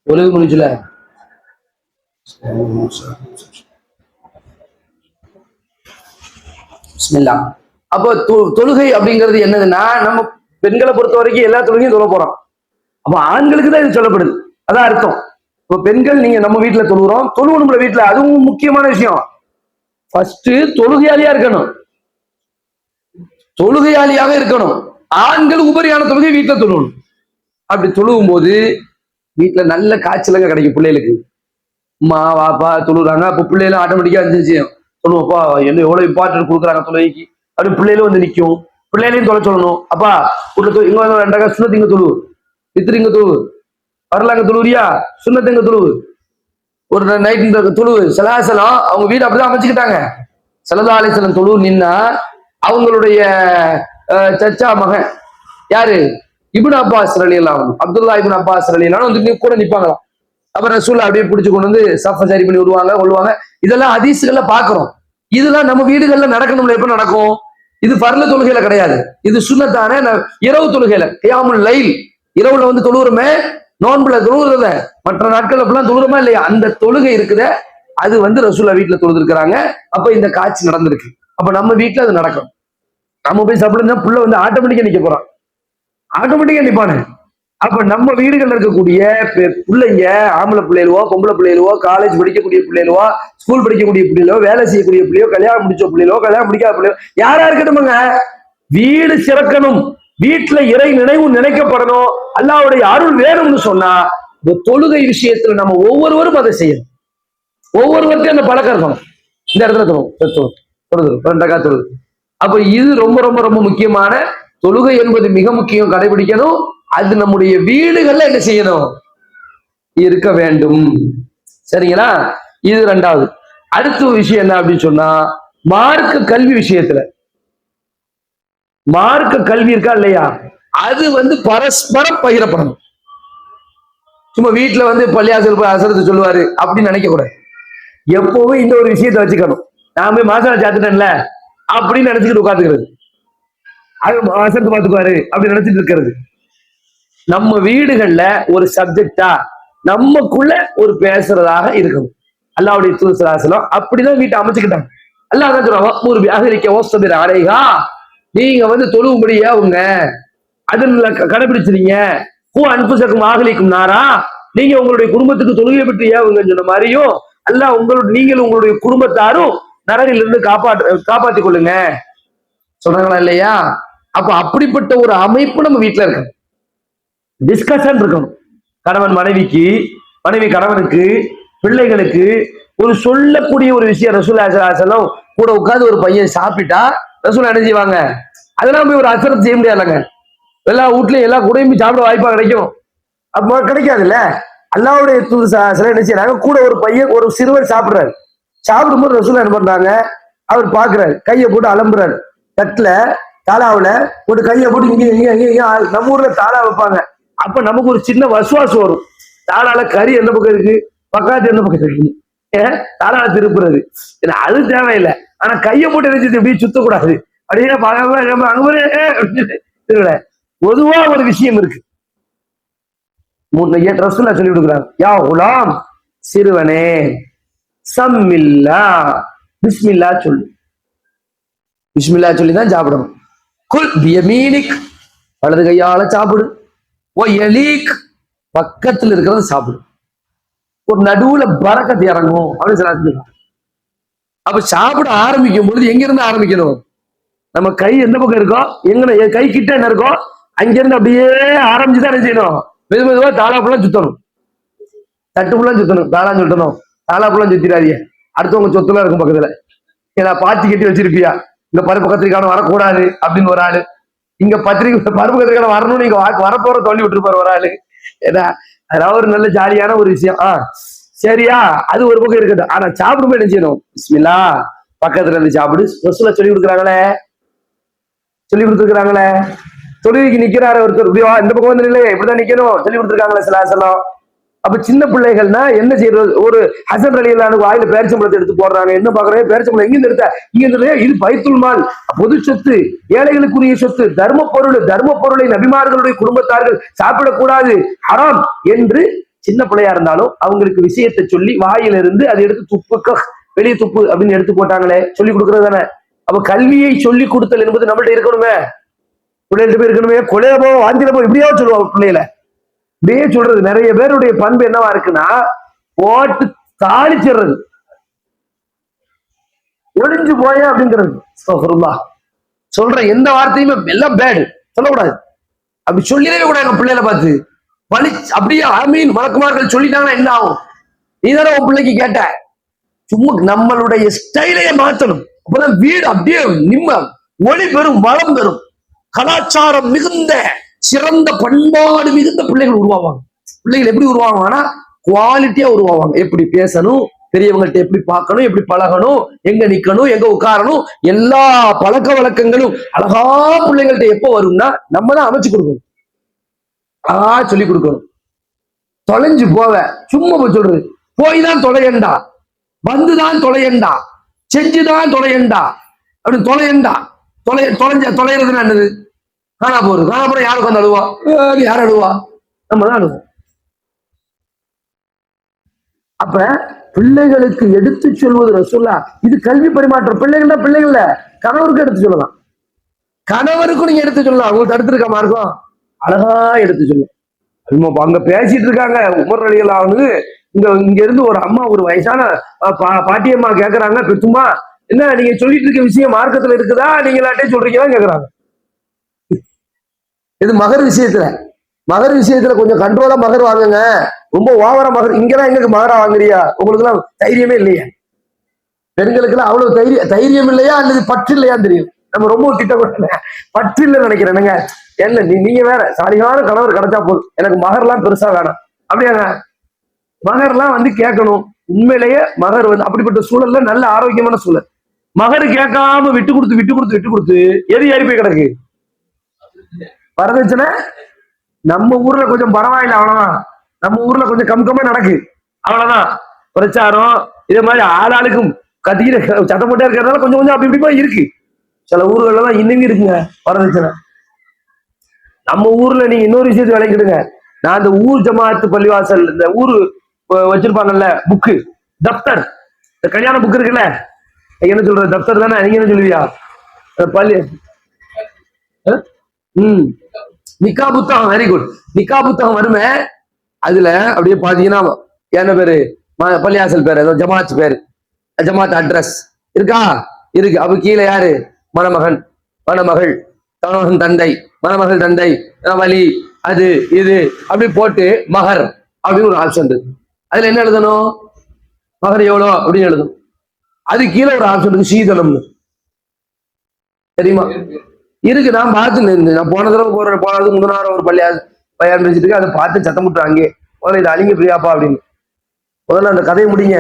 ஒழுங்கு முடிச்சுல அப்போ தொழுகை அப்படிங்கிறது என்னதுன்னா, நம்ம பெண்களை பொறுத்த வரைக்கும் எல்லா தொழுகையும் தொழ போறோம். அப்ப ஆண்களுக்கு தான் இது சொல்லப்படுது. அதான் அர்த்தம். இப்போ பெண்கள் நீங்க நம்ம வீட்டுல தொழுகிறோம், தொழுவணும்ல வீட்டுல, அதுவும் முக்கியமான விஷயம். ஃபர்ஸ்ட் தொழுகையாளியா இருக்கணும், தொழுகையாளியாக இருக்கணும். ஆண்கள் உபரியான தொழுகை வீட்டுல தொழுவணும். அப்படி தொழுவும் போது வீட்டுல நல்ல காய்ச்சலங்க கிடைக்கும் பிள்ளைகளுக்கு. அம்மா வாப்பா தொழுறாங்க, அப்ப பிள்ளைகளும் ஆட்டோமேட்டிக்கா இருந்துச்சு சொல்லுவோம்ப்பா என்ன எவ்வளவு இம்பார்ட்டன்ட் கொடுக்குறாங்க தொழுகைக்கு. அப்படி பிள்ளைகளும் வந்து நிற்கும். பிள்ளைகளையும் தொலை சொல்லணும், அப்பா வீட்டுல இங்க வந்து 2 சுண்ணத்து இங்க தொழுவு, இத்திரிங்க தொழுவு, வரலாங்க தொழுவுறியா, சுண்ணத்து இங்க தொழுவு, ஒரு நைட் இந்த தொழுவு. சலாசலம் அவங்க வீடு அப்படிதான் அமைச்சுக்கிட்டாங்க. ஸல்லல்லாஹு அலைஹி வஸல்லம் தொழுவு நின்னா அவங்களுடைய சச்சா மகன் யாரு, இப்னு அப்பாஸ் ரலியல்லாஹு அன்ஹு, அப்துல்லா இப்னு அப்பாஸ் ரலியல்லாஹு அன்ஹு வந்து கூட நிப்பாங்களாம். அப்புறம் ரசூல் அப்படியே பிடிச்சு கொண்டு வந்து சஃப சரி பண்ணி விடுவாங்க, கொள்வாங்க. இதெல்லாம் ஹதீஸ்கள்ல பாக்குறோம். இதெல்லாம் நம்ம வீடுகள்ல நடக்கணும்ல. எப்ப நடக்கும்? இது ஃபர்ல தொழுகையில கிடையாது, இது சுன்னத்தான இரவு தொழுகையில, கியாமுல் லைல், இரவுல வந்து தொழுகிறோமே, நோன்புல தொழுகிறத. மற்ற நாட்கள் அப்படிலாம் தொழுகிறோமா இல்லையா? அந்த தொழுகை இருக்குத, அது வந்து ரசூலா வீட்டுல தொழுது இருக்கிறாங்க. அப்ப இந்த காட்சி நடந்திருக்கு. அப்ப நம்ம வீட்டுல அது நடக்கும். நம்ம போய் சாப்பிடுனா புள்ள வந்து ஆட்டோமேட்டிக்கா நிக்க போறான், ஆட்டோமேட்டிக்கா நிப்பானு. அப்ப நம்ம வீடுகள்ல இருக்கக்கூடிய பிள்ளைங்க, ஆம்பளை பிள்ளைகளோ, பொம்பளை பிள்ளைகளோ, காலேஜ் படிக்கக்கூடிய பிள்ளைகளோ, ஸ்கூல் படிக்கக்கூடிய பிள்ளைகளோ, வேலை செய்யக்கூடிய பிள்ளையோ, கல்யாணம் முடிச்ச பிள்ளைகளோ, கல்யாணம் முடிக்காத பிள்ளையோ, யாரா இருக்கட்டும்ங்க, வீடு சிறக்கணும், வீட்டுல இறை நினைவு நினைக்கப்படணும், அல்லாஹ்வுடைய அருள் வேணும்னு சொன்னா இந்த தொழுகை விஷயத்துல நம்ம ஒவ்வொருவரும் அதை செய்யணும். ஒவ்வொருவருக்கும் அந்த பழக்கம் இருக்கணும். இந்த இடத்துல தொழுது. அப்ப இது ரொம்ப ரொம்ப ரொம்ப முக்கியமான தொழுகை என்பது மிக முக்கியம், கடைபிடிக்கணும். அது நம்முடைய வீடுகள்ல என்ன செய்யணும், இருக்க வேண்டும். சரிங்களா? இது 2வது. அடுத்த விஷயம் என்ன அப்படின்னு சொன்னா, மார்க்க கல்வி விஷயத்துல, மார்க்க கல்வி இருக்கா இல்லையா, அது வந்து பரஸ்பரம் பகிரப்படணும். சும்மா வீட்டுல வந்து பள்ளியாசல் போய் அசரத்து சொல்லுவாரு அப்படின்னு நினைக்க கூடாது. எப்பவும் இந்த ஒரு விஷயத்தை வச்சுக்கணும். நான் போய் மாசால சாத்துட்டேன்ல அப்படின்னு நினைச்சுக்கிட்டு உட்காந்துக்கிறது, அது அசரத்து பார்த்துக்குவாரு அப்படின்னு நினைச்சிட்டு இருக்கிறது. நம்ம வீடுகள்ல ஒரு சப்ஜெக்டா நமக்குள்ள ஒரு பேசுறதாக இருக்கணும். அல்லாஹ்வுடைய தூதர் ஸல்லல்லாஹு அலைஹி வஸல்லம் அப்படிதான் வீட்டை அமைச்சுக்கிட்டாங்க. அல்லாஹ் தான் சொல்றான், நீங்க வந்து தொழுவும்படியே அவங்க அதுல கடைபிடிச்சிருங்க. ஹூ அன்ஃபுஸக்கும் அஹ்லிக்கும் நாரா, நீங்க உங்களுடைய குடும்பத்துக்கு தொழுகை பற்றி ஏவுங்கன்னு சொன்ன மாதிரியும் அல்லாஹ் நீங்களும் உங்களுடைய குடும்பத்தாரும் நரகிலிருந்து காப்பாற்றிக் கொள்ளுங்க சொல்றாங்களா இல்லையா? அப்ப அப்படிப்பட்ட ஒரு அமைப்பு நம்ம வீட்டுல இருக்கு. டிஸ்கஷன் இருக்கணும். கணவன் மனைவிக்கு, மனைவி கணவனுக்கு, பிள்ளைகளுக்கு ஒரு சொல்லக்கூடிய ஒரு விஷயம். ரசூலுல்லாஹி ஸல்லல்லாஹு அலைஹி வஸல்லம் கூட உட்கார்ந்து ஒரு பையன் சாப்பிட்டா ரசூல் என்ன செய்வாங்க, அதெல்லாம் போய் ஒரு அசரத் செய்ய முடியாதுங்க. எல்லா வீட்லயும் எல்லா கூடயும் சாப்பிட வாய்ப்பா கிடைக்கும்? அப்ப கிடைக்காதுல்ல. அல்லாஹ்வுடைய தூதர் ஸல்லல்லாஹு அலைஹி வஸல்லம் என்ன செய்யறாங்க, கூட ஒரு பையன், ஒரு சிறுவர் சாப்பிடுறாரு. சாப்பிடும்போது ரசூல் என்ன பண்றாங்க, அவர் பாக்குறாரு, கையை போட்டு அலம்புறாரு. தட்டுல தாளாவுல ஒரு கையை போட்டு இங்க நம்ம ஊர்ல தாளா வைப்பாங்க. அப்ப நமக்கு ஒரு சின்ன வசுவாசம் வரும். தாளால கறி எந்த பக்கம் இருக்கு, பக்காத்து எந்த பக்கம் இருக்கு, தாளால திருப்புறது அது தேவையில்லை. ஆனா கையை போட்டு நினைச்சு இப்படி சுத்தக்கூடாது அப்படின்னா பொதுவா ஒரு விஷயம் இருக்கு. ரசூலுல்லாஹ் சொல்லி கொடுக்குறாங்க, யா குலாம், சிறுவனே, சம்மில்லா, பிஸ்மில்லா சொல்லு. பிஸ்மில்லா சொல்லி தான் சாப்பிடணும். குல் பியமீனிக், வலது கையால சாப்பிடு. ஓ எலீக், பக்கத்துல இருக்கிறத சாப்பிடு. ஒரு நடுவுல பரக்கத்து இறங்கும் அப்படின்னு சொல்ல. அப்ப சாப்பிட ஆரம்பிக்கும் பொழுது எங்க இருந்து ஆரம்பிக்கணும், நம்ம கை எந்த பக்கம் இருக்கோ, எங்க கை கிட்ட என்ன இருக்கோ அங்கிருந்து அப்படியே ஆரம்பிச்சுதான் என்ன செய்யணும், மெது மெதுவா தாளாப்புலாம் சுத்தணும், தட்டுப்புலாம் சுத்தணும். தாளான்னு சுத்தணும், தாளாப்புலாம் சுத்திடாதீங்க. அடுத்தவங்க சொத்துலாம் இருக்கும் பக்கத்துல, ஏன்னா பாத்தி கட்டி வச்சிருப்பியா, இந்த பருப்பு கத்திரிக்கான வரக்கூடாது அப்படின்னு ஒரு ஆளு, இங்க பருப்பு கத்திரிக்கான வரணும்னு நீங்க வரப்போற தள்ளி விட்டுருப்பாரு ஒரு ஆளு. ஏன்னா அதெல்லாம் ஒரு நல்ல ஜாலியான ஒரு விஷயம். சரியா, அது ஒரு பக்கம் இருக்கட்டும். ஆனா சாப்பிடும்போது என்ன செய்யணும், பிஸ்மில்லா, பக்கத்துல இருந்து சாப்பிடு. ரசூலுல்லாஹ் சொல்லி கொடுக்குறாங்களே, சொல்லி கொடுத்துருக்காங்களே. தொழுகைக்கு நிக்கிறாரு ஒருத்தர், இப்படியா இந்த பக்கம் வந்து நிலை இப்படிதான் நிக்கணும் சொல்லி கொடுத்துருக்காங்களே ஸல்லல்லாஹு அலைஹி வஸல்லம். அப்ப சின்ன பிள்ளைகள்னா என்ன செய்யறது, ஒரு ஹசன் ரலியல்லாஹு வாயில பேரிச்சம்பழத்தை எடுத்து போடுறாங்க. என்ன பாக்குறேன், பேரிச்சம்பழம் எங்க இருந்து எடுத்த, இங்க இருந்து, இது பைத்துல் மால், பொது சொத்து, ஏழைகளுக்குரிய சொத்து, தர்ம பொருளை நபிமார்களுடைய குடும்பத்தார்கள் சாப்பிடக்கூடாது, ஹராம் என்று சின்ன பிள்ளையா இருந்தாலும் அவங்களுக்கு விஷயத்தை சொல்லி வாயிலிருந்து அதை எடுத்து துப்புக்க வெளியே துப்பு அப்படின்னு எடுத்து போட்டாங்களே, சொல்லி கொடுக்கறது தானே. அப்ப கல்வியை சொல்லி கொடுத்தல் என்பது நம்மள்ட்ட இருக்கணுமே, பிள்ளைகிட்ட போய் இருக்கணுமே. கொலைய போ, வாந்தியில போ, இப்படியா சொல்லுவாங்க பிள்ளைகளை. இப்படியே சொல்றது. நிறைய பேருடைய பண்பு என்னவா இருக்குன்னா, போட்டு தாளிச்சிடுறது. ஒளிஞ்சு போய அப்படிங்கிறது. சொல்ற எந்த வார்த்தையுமே எல்லாம் பேடு சொல்லக்கூடாது. அப்படி சொல்லிடவே கூட எங்க பிள்ளைகளை பார்த்து வலி அப்படியே ஆமீன் வழக்குமார்கள் சொல்லிட்டாங்கன்னா என்ன ஆகும்? நீதானே உன் பிள்ளைக்கு கேட்ட. சும்மா நம்மளுடைய ஸ்டைலையே மாற்றணும். அப்பதான் வீடு அப்படியே ஒளி பெறும், வளம் பெறும், கலாச்சாரம் மிகுந்த சிறந்த பண்பாடு மிகுந்த பிள்ளைகள் உருவாவாங்க. பிள்ளைகள் எப்படி உருவாவாங்கன்னா குவாலிட்டியா உருவாவாங்க. எப்படி பேசணும், பெரியவங்கள்ட்ட எப்படி பார்க்கணும், எப்படி பழகணும், எங்க நிக்கணும், எங்க உட்காரணும், எல்லா பழக்க வழக்கங்களும் அழகா பிள்ளைங்கள்ட்ட எப்போ வரும்னா நம்ம தான் அமைச்சு கொடுக்கணும், அழகா சொல்லி கொடுக்கணும். தொலைஞ்சு போவ சும்மா போய் சொல்றது, போய் தான் தொலையண்டா, வந்துதான் தொலையண்டா, செஞ்சுதான் தொலையண்டா, அப்படி தொலையண்டா. தொலைறதுன்னு என்னது? காணா போறது. காணா போற யாருக்கு வந்து அழுவா? யார் அழுவா? நம்ம தான் அழுவோம். அப்ப பிள்ளைகளுக்கு எடுத்து சொல்வது ரசூல்லா. இது கல்வி பரிமாற்றம். பிள்ளைகள் தான் பிள்ளைகள்ல கணவருக்கு எடுத்து சொல்லலாம். கணவருக்கும் நீங்க எடுத்து சொல்லலாம். உங்களுக்கு தடுத்திருக்க மார்க்கம் அழகா எடுத்து சொல்லலாம். அங்க பேசிட்டு இருக்காங்க உமர் ரலியல்லாஹு அன்ஹு. இங்க இருந்து ஒரு அம்மா, ஒரு வயசான பாட்டியம்மா கேக்குறாங்க, பெத்துமா என்ன நீங்க சொல்லிட்டு இருக்க விஷயம் மார்க்கத்துல இருக்குதா, நீங்களாட்டே சொல்றீங்களா கேக்குறாங்க. இது மகர் விஷயத்துல கொஞ்சம் கண்ட்ரோலா மகர் வாங்குங்க. ரொம்ப ஓவரா மகர், இங்கெல்லாம் எங்களுக்கு மகரா வாங்குறியா? உங்களுக்கு எல்லாம் தைரியமே இல்லையா? பெண்களுக்கு எல்லாம் அவ்வளவு தைரியம் இல்லையா அல்லது பற்று இல்லையான்னு தெரியும். நம்ம ரொம்ப கிட்ட கூட பற்று இல்லைன்னு நினைக்கிறேனுங்க. என்ன நீங்க வேற சாலிகான கணவர் கிடைச்சா போதும், எனக்கு மகர்லாம் பெருசா வேணாம் அப்படியாங்க. மகர்லாம் வந்து கேட்கணும். உண்மையிலேயே மகர் வந்து அப்படிப்பட்ட சூழல்ல நல்ல ஆரோக்கியமான சூழல். மகர் கேட்காம விட்டு கொடுத்து எது ஏறி போய் கிடக்கு வரதட்சணை. நம்ம ஊர்ல கொஞ்சம் பரவாயில்ல, அவ்வளவுதான். நம்ம ஊர்ல கொஞ்சம் கம்கமா நடக்கு, அவ்வளவுதான். பிரச்சாரம் இதே மாதிரி ஆளாளுக்கும் கத்திக்கிற சத்தம் போட்டே இருக்கிறதுனால கொஞ்சம் அப்படி இப்படிமா இருக்கு. சில ஊர்கள்ல தான் இன்னும் இருக்குங்க வரதட்சணை. நம்ம ஊர்ல நீங்க இன்னொரு விஷயத்தை விளக்கிடுங்க. நான் அந்த ஊர் ஜமாத்து பள்ளிவாசல், இந்த ஊரு வச்சிருப்பாங்கல்ல புக்கு, தப்தர், இந்த கல்யாண புக்கு இருக்குல்ல, என்ன சொல்ற தப்தர் தானே, நீங்க என்ன சொல்லுவியா? பள்ளி நிக்கா புத்தகம். Very good. நிக்கா புத்தகம் வருமே, அதுல அப்படியே பாத்தீங்கன்னா என்ன பேரு, பள்ளியாசல் பேரு, ஜமாத் பேரு, ஜமாத் அட்ரஸ் இருக்கா? இருக்கு. அப்ப கீழே யாரு? மணமகன், மணமகள், மணமகன் தந்தை, மணமகள் தந்தை, வலி, அது இது அப்படி போட்டு மகர் அப்படின்னு ஒரு ஆப்ஷன் இருக்கு. அதுல என்ன எழுதணும்? மகர் எவ்வளோ அப்படின்னு எழுதணும். அது கீழே ஒரு ஆப்ஷன் இருக்கு, சீதனம்னு. தெரியுமா? இருக்கு. நான் பார்த்து, நான் போன தடவை போனது முன்னாரம் ஒரு பையன் வச்சுட்டு அதை பார்த்து சத்தம் விட்டு அங்கே முதல்ல இதை அழிங்க பிரியாப்பா அப்படின்னு. முதல்ல அந்த கதையை முடிங்க,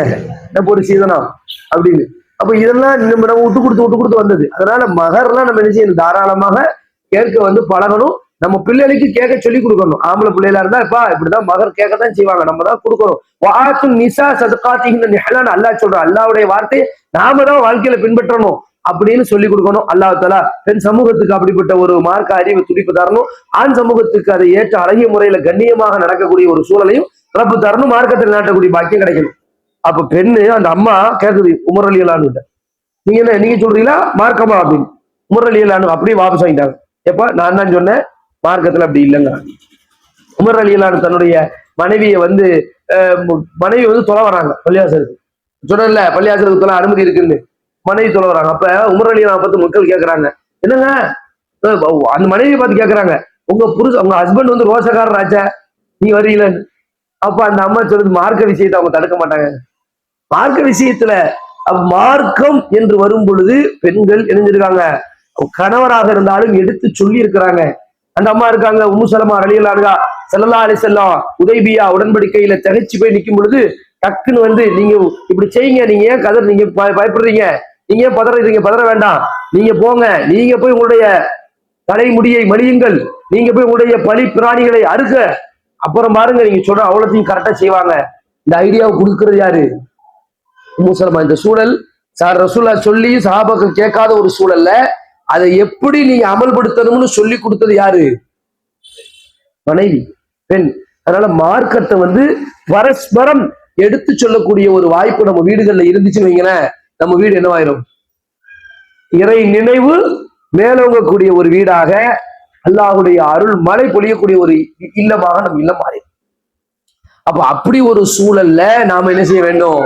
என்ன போட்டு சீதனம் அப்படின்னு. அப்ப இதெல்லாம் நம்ம விட்டு கொடுத்து வந்தது. அதனால மகர்லாம் நம்ம என்ன செய்யணும்? தாராளமாக கேட்க வந்து பழகணும். நம்ம பிள்ளைகளுக்கு கேட்க சொல்லி கொடுக்கணும். ஆம்பளை பிள்ளைகளா இருந்தா இப்ப இப்படிதான் மகர் கேட்கத்தான் செய்வாங்க, நம்ம தான் கொடுக்கணும். வாத்து நிசா சதுகாத்தின்னு அல்லாஹ் சொல்ற, அல்லாஹ்வுடைய வார்த்தையை நாம தான் வாழ்க்கையில பின்பற்றணும் அப்படின்னு சொல்லி கொடுக்கணும். அல்லாஹ் தஆலா பெண் சமூகத்துக்கு அப்படிப்பட்ட ஒரு மார்க்க அறிவு துடிப்பு தரணும். ஆண் சமூகத்துக்கு அதை ஏற்ற அழகிய முறையில கண்ணியமாக நடக்கக்கூடிய ஒரு சூழலையும் ரப்பு தரணும். மார்க்கத்தில் நாட்டக்கூடிய பாக்கியம் கிடைக்கணும். அப்ப பெண்ணு அந்த அம்மா கேக்குது உமர் ரலியல்லாஹு அன்ஹு, நீங்க என்ன நீங்க சொல்றீங்களா மார்க்கமா அப்படின்னு. உமர் ரலியல்லாஹு அன்ஹு அப்படியே வாபஸ் வாங்கிட்டாங்க. எப்ப நான் தான் சொன்னேன் மார்க்கத்துல அப்படி இல்லைங்க. உமர் ரலியல்லாஹு அன்ஹு தன்னுடைய மனைவியை வந்து தொலை வராங்க பள்ளியாசலுக்கு. சொன்னல பள்ளியாசலுக்கு தொலை அனுமதி இருக்குன்னு. மனைவி தொலை வராங்க. அப்ப உமர் ரலியல்லாஹு பார்த்து மக்கள் கேட்கறாங்க, என்னங்க அந்த மனைவியை பார்த்து கேட்கறாங்க, உங்க ஹஸ்பண்ட் வந்து ரோசக்காரர் ஆச்சா, நீ வரீங்களன்னு. அப்ப அந்த அம்மா சொல்றது, மார்க்க விஷயத்தை அவங்க தடுக்க மாட்டாங்க. மார்க்க விஷயத்துல மார்க்கம் என்று வரும் பொழுது பெண்கள் இணைஞ்சிருக்காங்க. கணவராக இருந்தாலும் எடுத்து சொல்லி இருக்கிறாங்க. அந்த அம்மா இருக்காங்க, உம்மு சலமா ரலியல்லாஹு அன்ஹா ஸல்லல்லாஹு அலைஹி வஸல்லம் உதைபியா உடன்படிக்கையில திகைச்சு போய் நிற்கும் பொழுது டக்குன்னு வந்து, நீங்க இப்படி செய்யுங்க, நீங்க ஏன் நீங்க பயப்படுறீங்க, நீங்க ஏன் பதறீங்க, பதற வேண்டாம், நீங்க போங்க, நீங்க போய் உங்களுடைய தலைமுடியை மலியுங்கள், நீங்க போய் உங்களுடைய பலி பிராணிகளை அறுக்க, அப்புறம் பாருங்க நீங்க சொல்ற அவ்வளோத்தையும் கரெக்டா செய்வாங்க. இந்த ஐடியாவை கொடுக்கறது யாரு? உம்மு சலமா. இந்த சூழல் ரசூலுல்லாஹ் சொல்லி சஹாபாக்கள் கேட்காத ஒரு சூழல்ல அதை எப்படி நீங்க அமல்படுத்தணும்னு சொல்லி கொடுத்தது யாரு? மனைவி, பெண். அதனால மார்க்கத்தை வந்து பரஸ்பரம் எடுத்து சொல்லக்கூடிய ஒரு வாய்ப்பு நம்ம வீடுகள்ல இருந்துச்சுன்னு வைங்களேன், நம்ம வீடு என்னவாயிரும்? இறை நினைவு மேலோங்கக்கூடிய ஒரு வீடாக, அல்லாஹ்வுடைய அருள் மழை பொழியக்கூடிய ஒரு இல்லமாக நம்ம இல்லம் மாறி. அப்ப அப்படி ஒரு சூழல்ல நாம என்ன செய்ய வேண்டும்?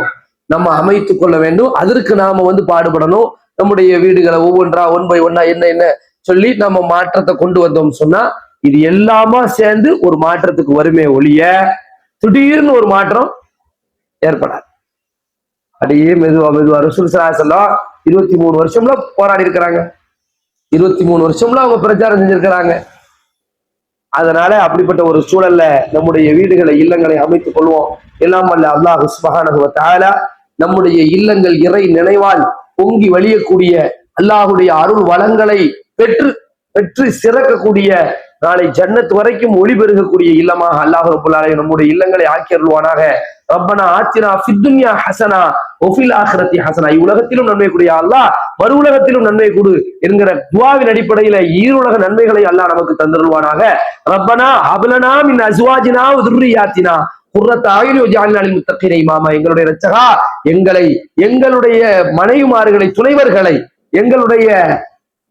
நம்ம அமைத்துக் கொள்ள வேண்டும். அதற்கு நாம பாடுபடணும். நம்முடைய வீடுகளை ஒவ்வொன்றா ஒன் பை ஒன்னா என்ன என்ன சொல்லி நம்ம மாற்றத்தை கொண்டு வந்தோம் சொன்னா இது எல்லாமா சேர்ந்து ஒரு மாற்றத்துக்கு வருமே ஒழிய திடீர்னு ஒரு மாற்றம் ஏற்படாது. அப்படியே மெதுவா மெதுவா ரசூல் ஸல்லல்லாஹு அலைஹி வஸல்லம் 23 வருஷம்ல போராடி இருக்கிறாங்க. 23 வருஷம்ல அவங்க பிரச்சாரம் செஞ்சிருக்கிறாங்க. அதனால அப்படிப்பட்ட ஒரு சூழல்ல நம்முடைய வீடுகளை இல்லங்களை அமைத்துக் கொள்வோம். எல்லாம் வல்ல அல்லாஹ் சுப்ஹானஹு வ தஆலா நம்முடைய இல்லங்கள் இறை நினைவால் பொங்கி வழியக்கூடிய அல்லாஹுடைய அருள் வளங்களை பெற்று பெற்று சிறக்கக்கூடிய நாளை ஜன்னத் வரைக்கும் ஒளி பெருகக்கூடிய இல்லமாக அல்லாஹ் ரப்பல் ஆலமீன் நம்முடைய இல்லங்களை ஆக்கி அருள்வானாக. ரப்பனா ஆத்தினா ஃபித்துன்யா ஹஸனா வஃபில் ஆখিরাতি ஹஸனா. உலகத்திலும் நன்மை கொடு யா அல்லாஹ், மறு உலகத்திலும் நன்மை கொடு என்கிற துஆவின் அடிப்படையில் ஈருலக நன்மைகளை அல்லாஹ் நமக்கு தந்தருள்வானாக. ரப்பனா ஹப்லனா மின் அஸ்வாஜினா வ ذُرِّيَّاتِنَا குர்ரத்த அயுனி வஜஅல்னா லில் முத்தகீன இமாமா. எங்களுடைய இரட்சகா எங்களை, எங்களுடைய மனைவிமார்களை, துணைவர்களை, எங்களுடைய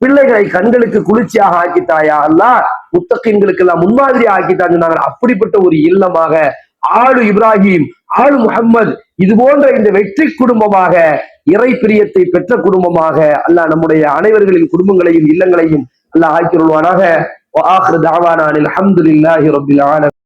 பிள்ளைகளை கண்களுக்கு குளிர்ச்சியாக ஆக்கித்தாயா அல்லாஹ், முத்தகீன்களுக்கு எல்லாம் முன்மாதிரி ஆக்கித்தான்னு சொன்னாங்க. அப்படிப்பட்ட ஒரு இல்லமாக ஆளு இப்ராஹிம், ஆளு முஹம்மது இது போன்ற இந்த வெற்றி குடும்பமாக, இறை பிரியத்தை பெற்ற குடும்பமாக அல்லாஹ் நம்முடைய அனைவர்களின் குடும்பங்களையும் இல்லங்களையும் அல்லாஹ் ஆக்கிருள்வானாக. வ ஆகிரு தஅவானா அல்ஹம்துலில்லாஹி ரப்பில் ஆலமீன்.